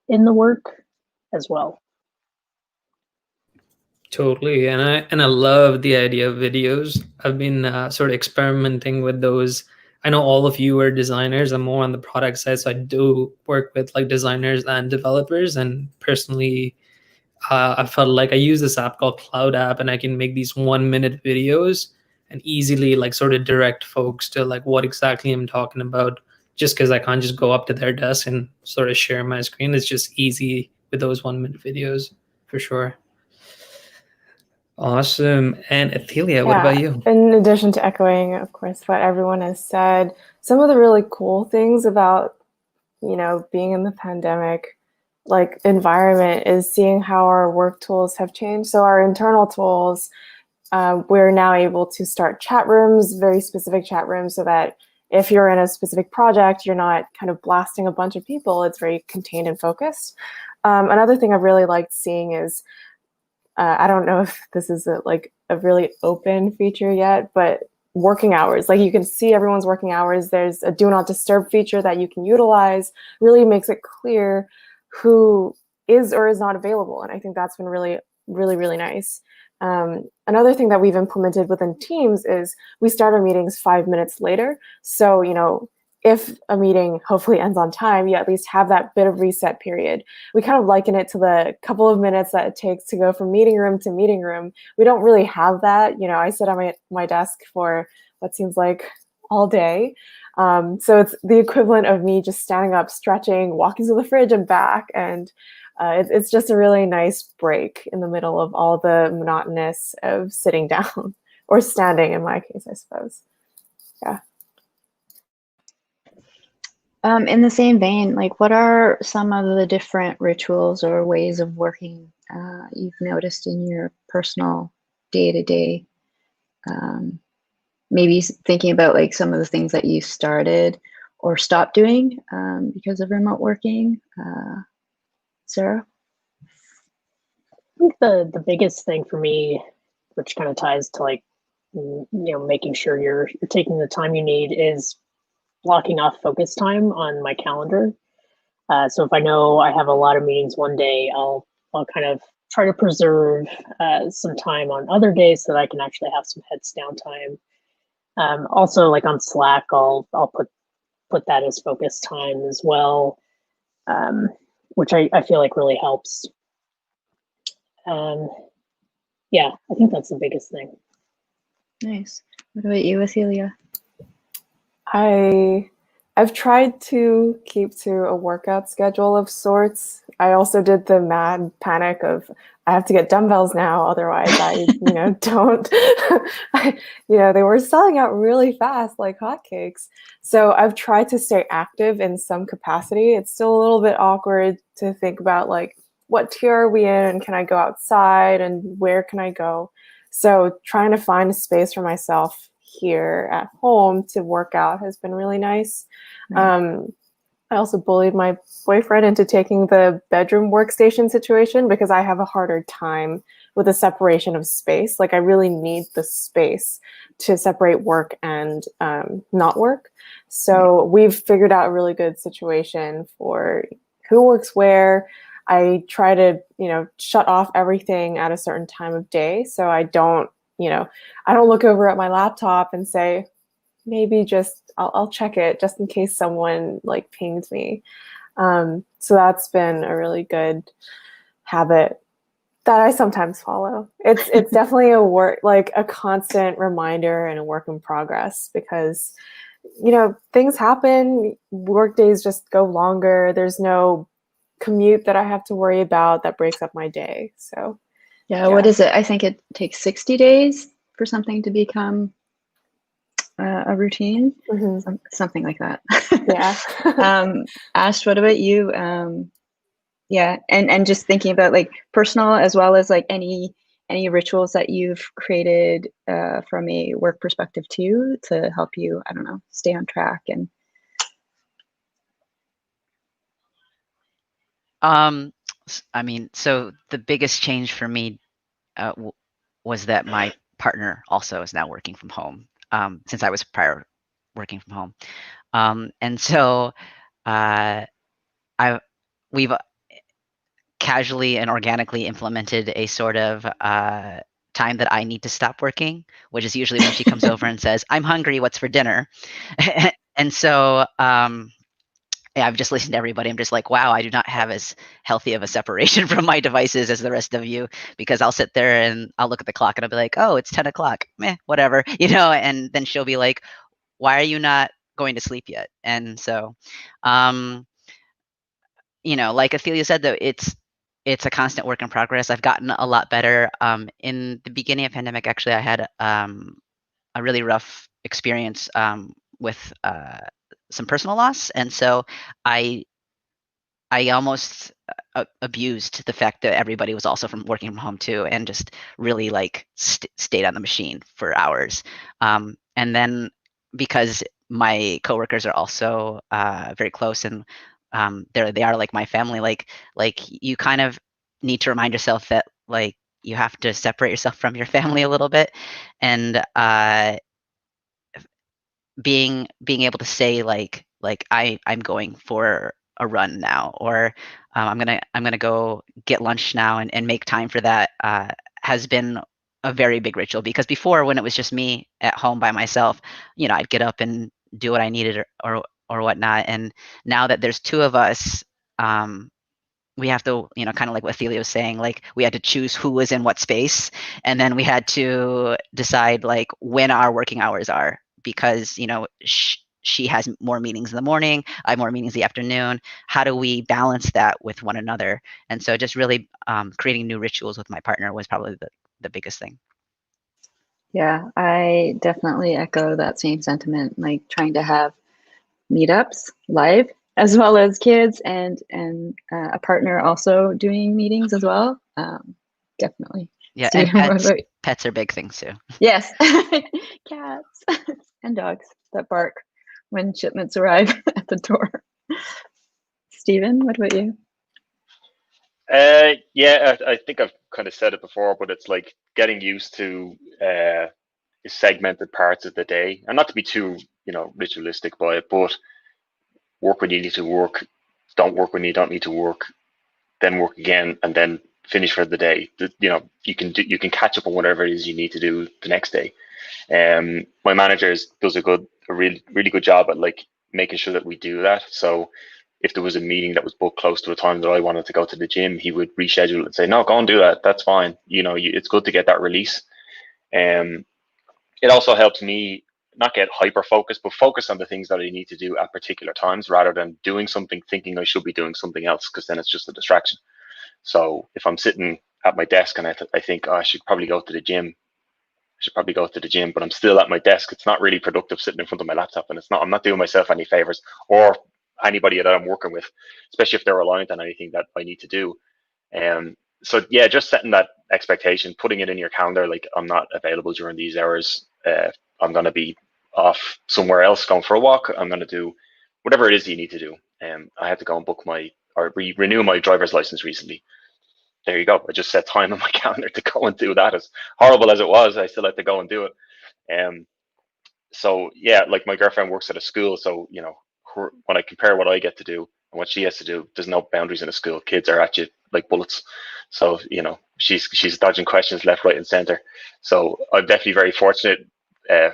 in the work as well. Totally, and I love the idea of videos. I've been sort of experimenting with those. I know all of you are designers. I'm more on the product side, so I do work with like designers and developers. And personally, I felt like I use this app called Cloud App, and I can make these 1-minute videos and easily like sort of direct folks to like what exactly I'm talking about. Just because I can't just go up to their desk and sort of share my screen. It's just easy with those 1-minute videos for sure. Awesome. And Athelia, what about you? In addition to echoing, of course, what everyone has said, some of the really cool things about, being in the pandemic, like environment, is seeing how our work tools have changed. So our internal tools, we're now able to start chat rooms, very specific chat rooms, so that if you're in a specific project, you're not kind of blasting a bunch of people. It's very contained and focused. Another thing I've really liked seeing is, I don't know if this is a really open feature yet, but working hours. Like you can see everyone's working hours. There's a do not disturb feature that you can utilize. Really makes it clear who is or is not available. And I think that's been really, really, really nice. Another thing that we've implemented within Teams is we start our meetings 5 minutes later. So, if a meeting hopefully ends on time, you at least have that bit of reset period. We kind of liken it to the couple of minutes that it takes to go from meeting room to meeting room. We don't really have that. I sit on my desk for what seems like all day. So it's the equivalent of me just standing up, stretching, walking to the fridge and back. And it's just a really nice break in the middle of all the monotonous of sitting down or standing in my case, I suppose. Yeah. In the same vein, what are some of the different rituals or ways of working you've noticed in your personal day-to-day? Maybe thinking about some of the things that you started or stopped doing because of remote working. Sarah? I think the biggest thing for me, which kind of ties to making sure you're taking the time you need, is blocking off focus time on my calendar. So if I know I have a lot of meetings one day, I'll kind of try to preserve some time on other days so that I can actually have some heads down time. Also, on Slack, I'll put that as focus time as well, which I feel like really helps. Yeah, I think that's the biggest thing. Nice. What about you, Athelia? I've tried to keep to a workout schedule of sorts. I also did the mad panic of I have to get dumbbells now, otherwise I don't. They were selling out really fast like hotcakes. So I've tried to stay active in some capacity. It's still a little bit awkward to think about what tier are we in and can I go outside and where can I go? So trying to find a space for myself here at home to work out has been really nice. I also bullied my boyfriend into taking the bedroom workstation situation because I have a harder time with a separation of space. Like I really need the space to separate work and not work. So we've figured out a really good situation for who works where. I try to, shut off everything at a certain time of day. So I don't look over at my laptop and say, maybe just I'll check it just in case someone like pings me. So that's been a really good habit that I sometimes follow. It's definitely a work, like a constant reminder and a work in progress, because things happen. Work days just go longer. There's no commute that I have to worry about that breaks up my day. So yeah, what is it? I think it takes 60 days for something to become a routine, something like that. Yeah. Ash, what about you? Yeah, and just thinking about like personal as well as like any rituals that you've created from a work perspective too, to help you, I don't know, stay on track. And I mean, so the biggest change for me was that my partner also is now working from home, since I was prior working from home. And so we've casually and organically implemented a sort of time that I need to stop working, which is usually when she comes over and says, "I'm hungry, what's for dinner?" And so yeah, I've just listened to everybody. I'm just like, wow, I do not have as healthy of a separation from my devices as the rest of you, because I'll sit there and I'll look at the clock and I'll be like, oh, it's 10 o'clock, meh, whatever, and then she'll be like, why are you not going to sleep yet? And so, like Ophelia said, though, it's a constant work in progress. I've gotten a lot better. In the beginning of pandemic, actually, I had a really rough experience with some personal loss, and so I almost abused the fact that everybody was also working from home too, and just really like stayed on the machine for hours. And then because my coworkers are also very close, and they are like my family, like you kind of need to remind yourself that like you have to separate yourself from your family a little bit, and being able to say like I'm going for a run now, or I'm gonna go get lunch now and make time for that, has been a very big ritual. Because before, when it was just me at home by myself, I'd get up and do what I needed or whatnot. And now that there's two of us, we have to, kind of like what Ophelia was saying, like we had to choose who was in what space, and then we had to decide like when our working hours are, because she has more meetings in the morning, I have more meetings in the afternoon. How do we balance that with one another? And so just really creating new rituals with my partner was probably the biggest thing. yeah, I definitely echo that same sentiment, like trying to have meetups live as well as kids, and a partner also doing meetings as well. Definitely. Yeah, Steven, and pets are big things too. Yes, cats and dogs that bark when shipments arrive at the door. Steven, what about you? Yeah, I think I've kind of said it before, but it's like getting used to segmented parts of the day, and not to be too ritualistic by it, but work when you need to work, don't work when you don't need to work, then work again, and then finish for the day. You can catch up on whatever it is you need to do the next day. My manager does a really good job at like making sure that we do that. So if there was a meeting that was booked close to a time that I wanted to go to the gym, he would reschedule and say, no, go and do that. That's fine. It's good to get that release. It also helps me not get hyper focused, but focus on the things that I need to do at particular times, rather than doing something thinking I should be doing something else, because then it's just a distraction. So if I'm sitting at my desk and I think, oh, I should probably go to the gym, but I'm still at my desk, it's not really productive sitting in front of my laptop, and I'm not doing myself any favors or anybody that I'm working with, especially if they're reliant on anything that I need to do. So yeah, just setting that expectation, putting it in your calendar, like I'm not available during these hours. I'm going to be off somewhere else, going for a walk. I'm going to do whatever it is you need to do. I had to go and renew my driver's license recently. there you go. I just set time on my calendar to go and do that. As horrible as it was, I still had to go and do it. So yeah, like my girlfriend works at a school, so you know, when I compare what I get to do and what she has to do, there's no boundaries in a school. Kids are at you like bullets. So you know, she's dodging questions left, right, and center. So I'm definitely very fortunate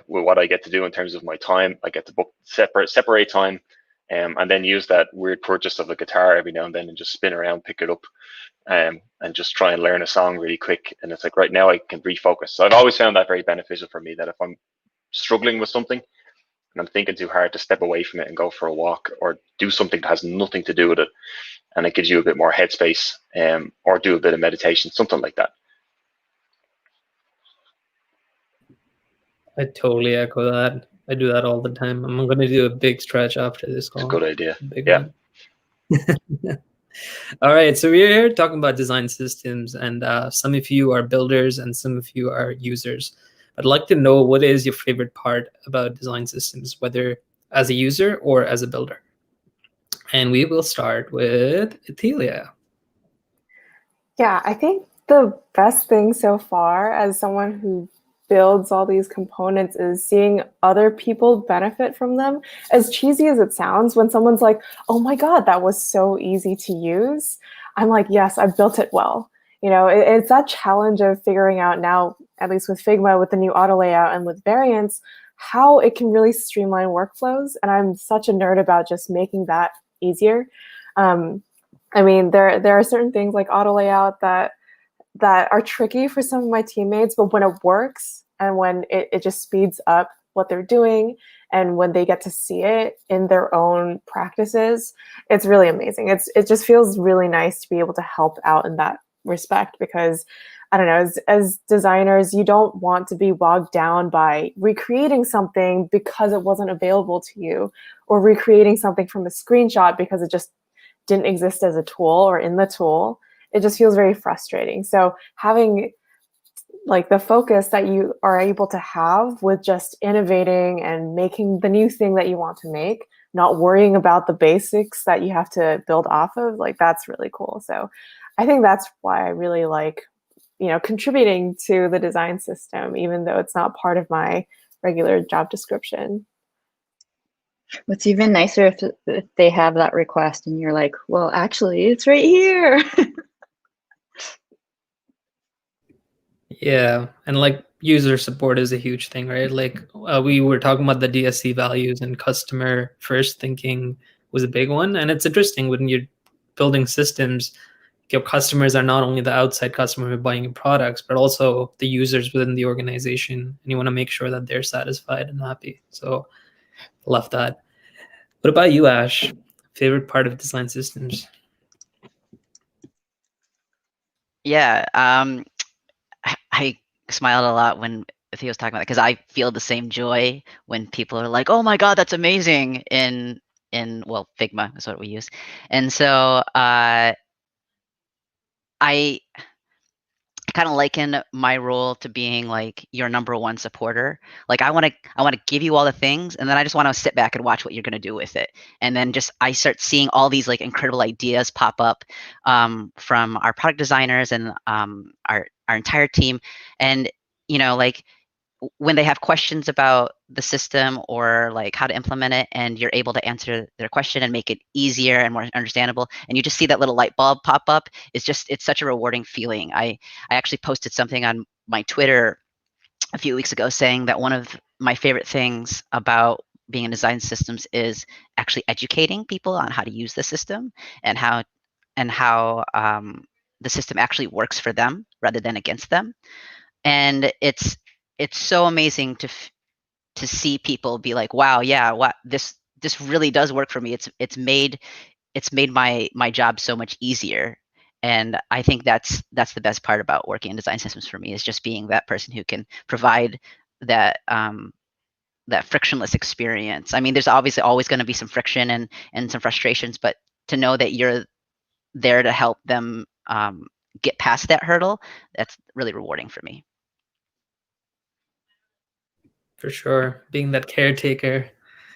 with what I get to do in terms of my time. I get to book separate time, and then use that weird purchase of a guitar every now and then and just spin around, pick it up, and just try and learn a song really quick. And it's like right now I can refocus. So I've always found that very beneficial for me, that if I'm struggling with something and I'm thinking too hard, to step away from it and go for a walk or do something that has nothing to do with it, and it gives you a bit more headspace, or do a bit of meditation, something like that. I totally echo that. I do that all the time. I'm going to do a big stretch after this call. It's a good idea. Yeah. All right, so we're here talking about design systems, and some of you are builders and some of you are users. I'd like to know, what is your favorite part about design systems, whether as a user or as a builder? And we will start with Ethelia. Yeah, I think the best thing so far as someone who builds all these components is seeing other people benefit from them. As cheesy as it sounds, when someone's like, oh my God, that was so easy to use, I'm like, yes, I built it well. You know, it's that challenge of figuring out now, at least with Figma, with the new auto layout and with variants, how it can really streamline workflows. And I'm such a nerd about just making that easier. I mean, there are certain things like auto layout that are tricky for some of my teammates, but when it works and when it just speeds up what they're doing and when they get to see it in their own practices, it's really amazing. It just feels really nice to be able to help out in that respect, because I don't know, as designers, you don't want to be bogged down by recreating something because it wasn't available to you, or recreating something from a screenshot because it just didn't exist as a tool or in the tool. It just feels very frustrating. So having like the focus that you are able to have with just innovating and making the new thing that you want to make, not worrying about the basics that you have to build off of, like that's really cool. So I think that's why I really like, you know, contributing to the design system, even though it's not part of my regular job description. What's even nicer if they have that request and you're like, well, actually, it's right here. Yeah, and like user support is a huge thing, right? Like we were talking about the DSC values, and customer first thinking was a big one. And it's interesting when you're building systems, your customers are not only the outside customer who are buying your products, but also the users within the organization. And you want to make sure that they're satisfied and happy. So love that. What about you, Ash? Favorite part of design systems? Yeah, I smiled a lot when Theo was talking about it, because I feel the same joy when people are like, "Oh my God, that's amazing!" in well, Figma is what we use, and so I kind of liken my role to being like your number one supporter. Like I want to give you all the things, and then I just want to sit back and watch what you're going to do with it. And then just I start seeing all these like incredible ideas pop up from our product designers and our entire team. And you know, like when they have questions about the system or like how to implement it, and you're able to answer their question and make it easier and more understandable, and you just see that little light bulb pop up, it's such a rewarding feeling. I actually posted something on my Twitter a few weeks ago saying that one of my favorite things about being in design systems is actually educating people on how to use the system and how the system actually works for them rather than against them. And it's so amazing to see people be like, wow, yeah, what this really does work for me. It's made my job so much easier. And I think that's the best part about working in design systems for me, is just being that person who can provide that that frictionless experience. I mean, there's obviously always going to be some friction and some frustrations, but to know that you're there to help them get past that hurdle, that's really rewarding for me. For sure, being that caretaker,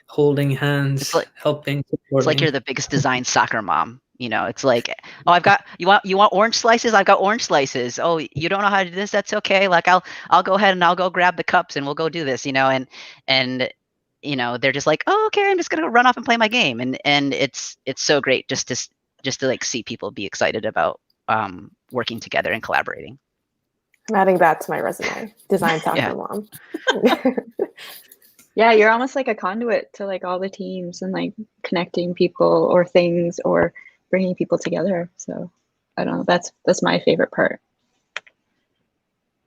holding hands, helping, supporting. It's like you're the biggest design soccer mom It's like, oh, you want orange slices? I've got orange slices. Oh, you don't know how to do this? That's okay. Like I'll go ahead and I'll go grab the cups and we'll go do this, and they're just like, oh, okay, I'm just gonna run off and play my game. And it's so great just to like see people be excited about working together and collaborating. I'm adding that to my resume. Design software Yeah. mom. Yeah, you're almost like a conduit to like all the teams and like connecting people or things or bringing people together. So I don't know. That's my favorite part.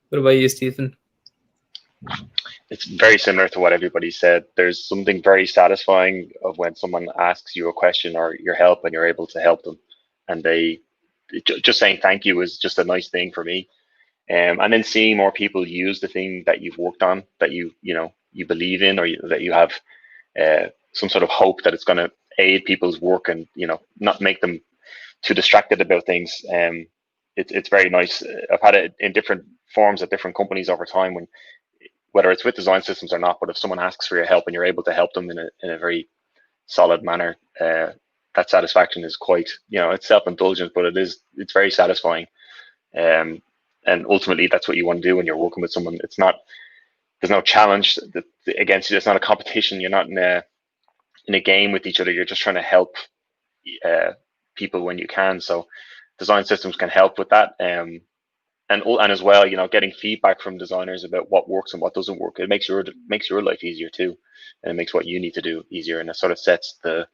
What about you, Stephen? It's very similar to what everybody said. There's something very satisfying of when someone asks you a question or your help and you're able to help them, and just saying thank you is just a nice thing for me. And then seeing more people use the thing that you've worked on, that you believe in, or that you have some sort of hope that it's going to aid people's work and not make them too distracted about things. It's very nice. I've had it in different forms at different companies over time, whether it's with design systems or not. But if someone asks for your help and you're able to help them in a very solid manner, that satisfaction is quite, it's self-indulgent, but it's very satisfying. And ultimately, that's what you want to do when you're working with someone. There's no challenge against you. It's not a competition. You're not in a game with each other. You're just trying to help people when you can. So design systems can help with that. And as well, getting feedback from designers about what works and what doesn't work. It makes your life easier too, and it makes what you need to do easier. And it sort of sets the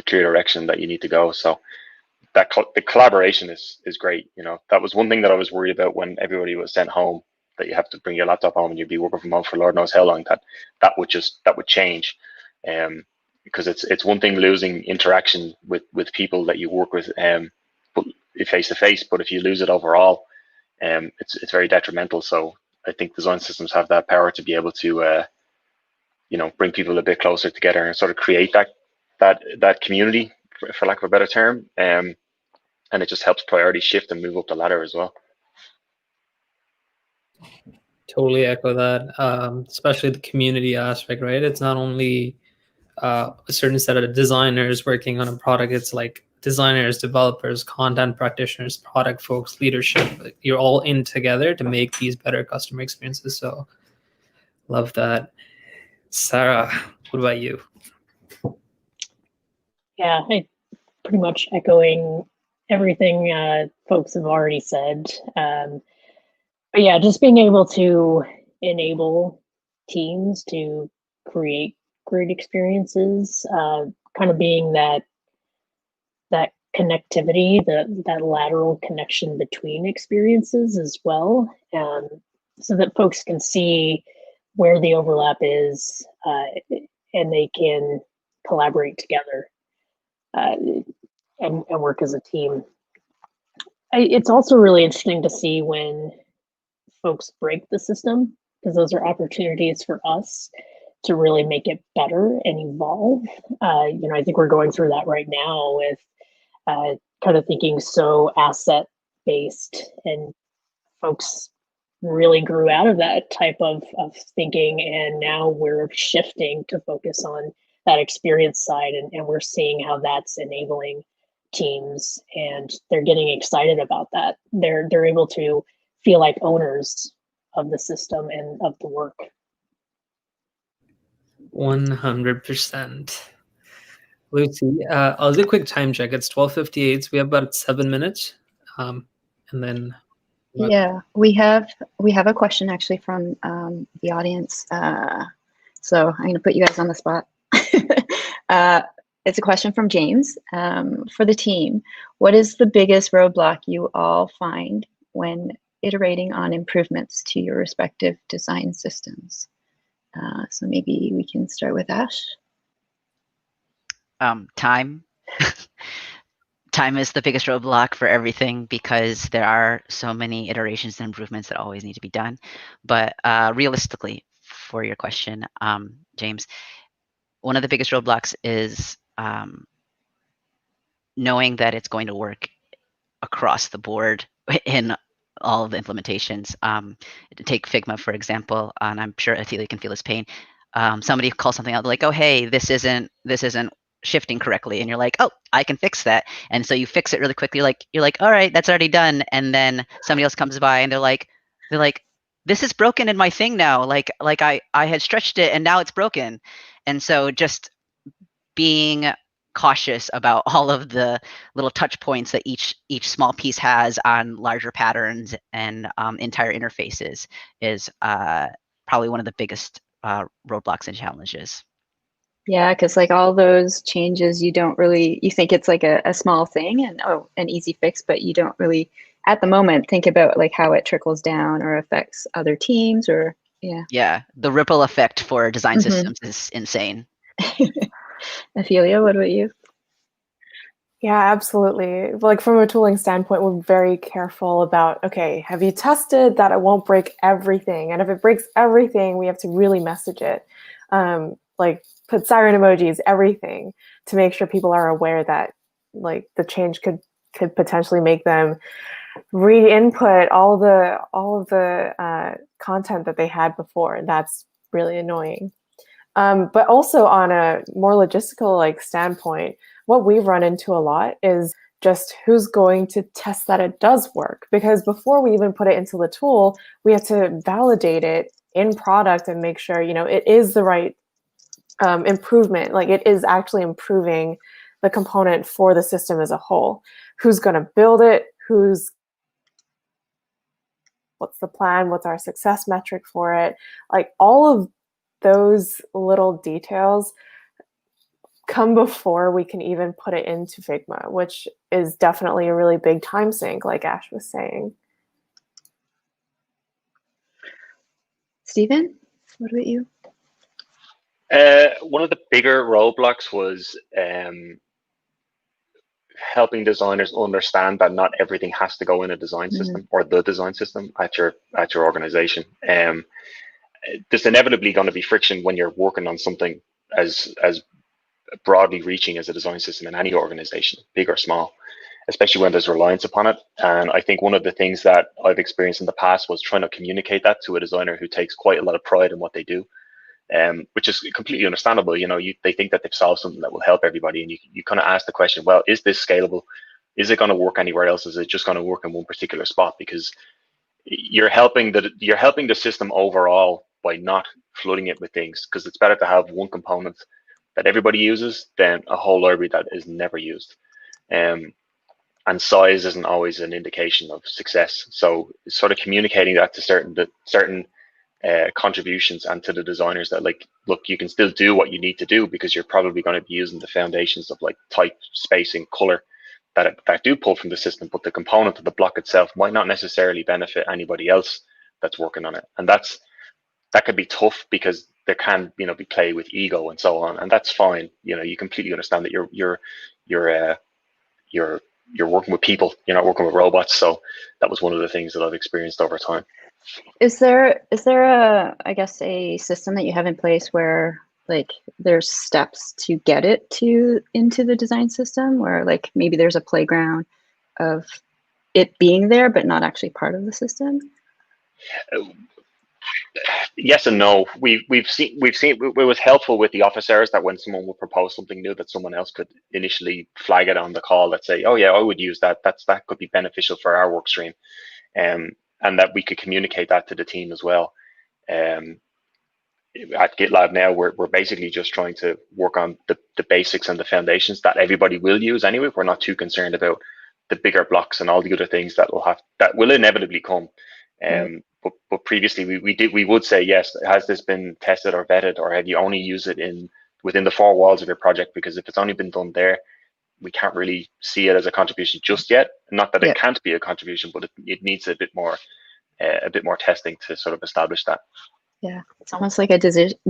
clear direction that you need to go. So the collaboration is great. That was one thing that I was worried about when everybody was sent home, that you have to bring your laptop home and you'd be working from home for Lord knows how long. That would change, because it's one thing losing interaction with people that you work with, but face to face. But if you lose it overall, it's very detrimental. So I think design systems have that power to be able to bring people a bit closer together and sort of create that community, for lack of a better term. And it just helps priorities shift and move up the ladder as well. Totally echo that, especially the community aspect, right? It's not only a certain set of designers working on a product. It's like designers, developers, content practitioners, product folks, leadership. You're all in together to make these better customer experiences. So love that. Sarah, what about you? Yeah, pretty much echoing everything folks have already said. But yeah, just being able to enable teams to create great experiences, kind of being that connectivity, that lateral connection between experiences as well, so that folks can see where the overlap is, and they can collaborate together and work as a team. It's also really interesting to see when folks break the system, because those are opportunities for us to really make it better and evolve. I think we're going through that right now with kind of thinking so asset based, and folks really grew out of that type of thinking, and now we're shifting to focus on that experience side, and we're seeing how that's enabling teams, and they're getting excited about that. They're able to feel like owners of the system and of the work. 100%. Lucy, I'll do a quick time check. It's 12:58, so we have about 7 minutes, and then. Yeah, we have a question actually from the audience. So I'm going to put you guys on the spot. It's a question from James. For the team, what is the biggest roadblock you all find when iterating on improvements to your respective design systems? So maybe we can start with Ash. Time. Time is the biggest roadblock for everything, because there are so many iterations and improvements that always need to be done. But realistically, for your question, James, one of the biggest roadblocks is knowing that it's going to work across the board in all of the implementations. Take Figma, for example, and I'm sure Athilia can feel this pain. Somebody calls something out like, oh, hey, this isn't shifting correctly, and you're like, oh, I can fix that. And so you fix it really quickly. You're like, all right, that's already done. And then somebody else comes by and they're like, this is broken in my thing now. Like I had stretched it and now it's broken. And so just being cautious about all of the little touch points that each small piece has on larger patterns and entire interfaces is probably one of the biggest roadblocks and challenges. Yeah, because like all those changes, you think it's like a small thing and an easy fix, but you don't really at the moment think about like how it trickles down or affects other teams or Yeah, the ripple effect for design systems is insane. Ophelia, what about you? Yeah, absolutely. Like from a tooling standpoint, we're very careful about, okay, have you tested that it won't break everything? And if it breaks everything, we have to really message it. Like put siren emojis, everything, to make sure people are aware that like the change could potentially make them re-input all of the content that they had before. And that's really annoying. But also on a more logistical like standpoint, what we've run into a lot is just who's going to test that it does work. Because before we even put it into the tool, we have to validate it in product and make sure, it is the right improvement. Like it is actually improving the component for the system as a whole. Who's going to build it? What's the plan? What's our success metric for it? Like all of those little details come before we can even put it into Figma, which is definitely a really big time sink, like Ash was saying. Stephen, what about you? One of the bigger roadblocks was helping designers understand that not everything has to go in a design system or the design system at your organization. There's inevitably going to be friction when you're working on something as broadly reaching as a design system in any organization, big or small, especially when there's reliance upon it. And I think one of the things that I've experienced in the past was trying to communicate that to a designer who takes quite a lot of pride in what they do, which is completely understandable. They think that they've solved something that will help everybody, and you kind of ask the question, well, is this scalable? Is it going to work anywhere else? Is it just going to work in one particular spot? Because you're helping the system overall by not flooding it with things, because it's better to have one component that everybody uses than a whole library that is never used. And size isn't always an indication of success. So sort of communicating that to certain contributions and to the designers that like, look, you can still do what you need to do because you're probably going to be using the foundations of like type, spacing, color that do pull from the system, but the component of the block itself might not necessarily benefit anybody else that's working on it. And that could be tough because there can, be play with ego and so on, and that's fine. You completely understand that you're working with people, you're not working with robots. So that was one of the things that I've experienced over time. Is there a system that you have in place where like there's steps to get it into the design system, where like maybe there's a playground of it being there but not actually part of the system? Yes and no. We've seen it was helpful with the office hours that when someone would propose something new that someone else could initially flag it on the call, let's say, oh yeah, I would use that. That could be beneficial for our work stream, and that we could communicate that to the team as well. At GitLab now, we're basically just trying to work on the basics and the foundations that everybody will use anyway. We're not too concerned about the bigger blocks and all the other things that will inevitably come. But previously we would say, yes, has this been tested or vetted, or have you only used it within the four walls of your project? Because if it's only been done there, we can't really see it as a contribution just yet. Not that it can't be a contribution, but it needs a bit more testing to sort of establish that. Yeah, it's almost like a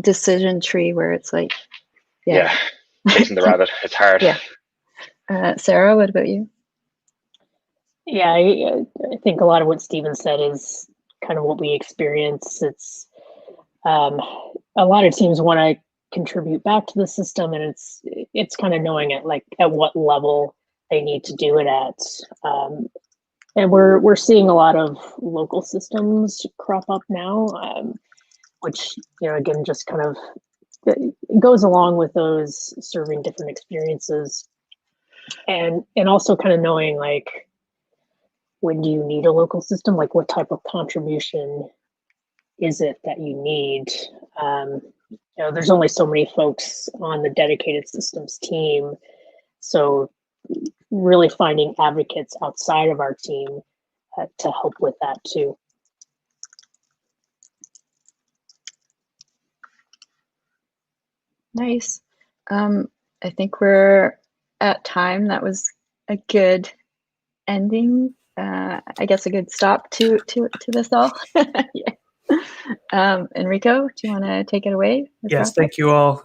decision tree where it's like, chasing the rabbit. It's hard. Yeah. Sarah, what about you? Yeah, I think a lot of what Stephen said is kind of what we experience. It's a lot of teams want to contribute back to the system, and it's kind of knowing at what level they need to do it at. And we're seeing a lot of local systems crop up now, which again just kind of it goes along with those serving different experiences, and also kind of knowing like, when do you need a local system? Like, what type of contribution is it that you need? There's only so many folks on the dedicated systems team, so really finding advocates outside of our team to help with that too. Nice. I think we're at time. That was a good ending. I guess a good stop to this all. Yeah. Enrico, do you want to take it away? Yes, thank you all.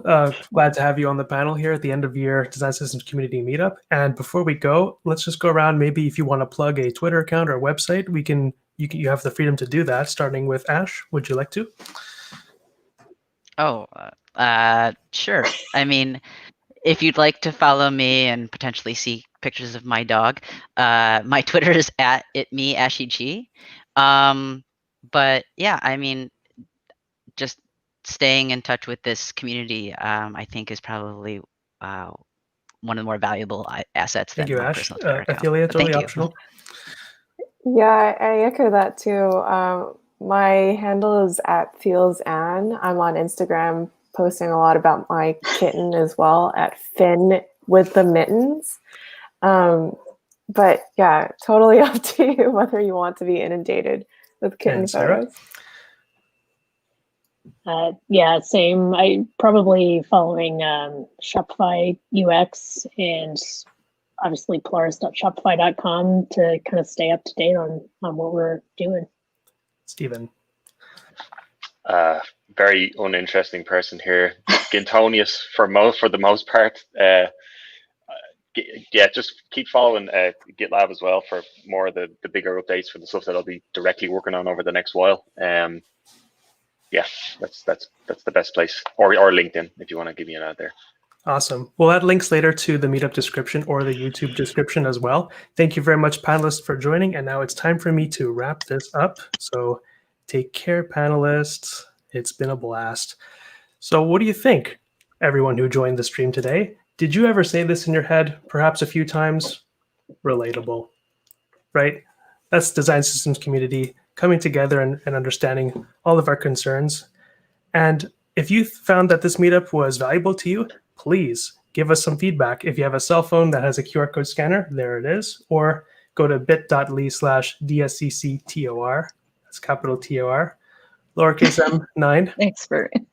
Glad to have you on the panel here at the end of year Design Systems Community Meetup. And before we go, let's just go around. Maybe if you want to plug a Twitter account or a website, you have the freedom to do that. Starting with Ash, would you like to? Oh, sure. I mean, if you'd like to follow me and potentially see pictures of my dog, my Twitter is @itmeashig. But yeah, I mean, just staying in touch with this community, I think, is probably one of the more valuable assets Thank than you, my Ash. personal Twitter account. Ophelia, But totally thank you. optional. Yeah, I echo that too. My handle is @feelsann. I'm on Instagram posting a lot about my kitten as well, @Finn with the mittens. But yeah, totally up to you whether you want to be inundated with kitten And Sarah? photos. Yeah, same. I probably following Shopify UX and obviously polaris.shopify.com to kind of stay up to date on what we're doing. Stephen. Very uninteresting person here. Gintonius for the most part. Yeah, just keep following GitLab as well for more of the bigger updates for the stuff that I'll be directly working on over the next while. Yeah, that's the best place, or LinkedIn if you want to give me an ad there. Awesome. We'll add links later to the meetup description or the YouTube description as well. Thank you very much, panelists, for joining. And now it's time for me to wrap this up. So take care, panelists. It's been a blast. So what do you think, everyone who joined the stream today? Did you ever say this in your head, perhaps a few times? Relatable, right? That's Design Systems Community coming together and understanding all of our concerns. And if you found that this meetup was valuable to you, please give us some feedback. If you have a cell phone that has a QR code scanner, there it is. Or go to bit.ly/DSCC-TOR. That's capital TOR, lowercase m9. Thanks, Varun.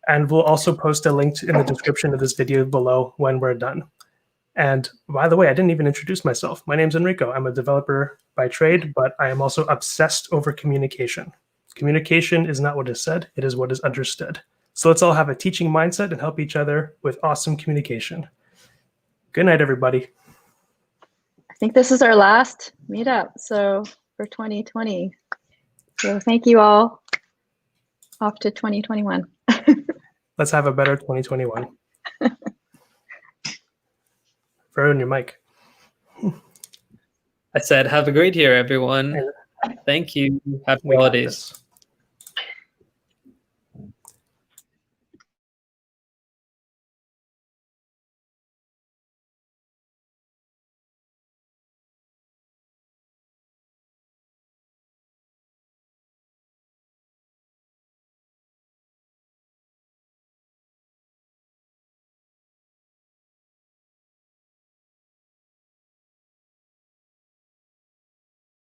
And we'll also post a link in the description of this video below when we're done. And by the way, I didn't even introduce myself. My name's Enrico. I'm a developer by trade, but I am also obsessed over communication. Communication is not what is said, it is what is understood. So let's all have a teaching mindset and help each other with awesome communication. Good night, everybody. I think this is our last meetup, so for 2020. So thank you all. Off to 2021. Let's have a better 2021. Varun, your mic. I said, have a great year, everyone. Thank you. Happy holidays.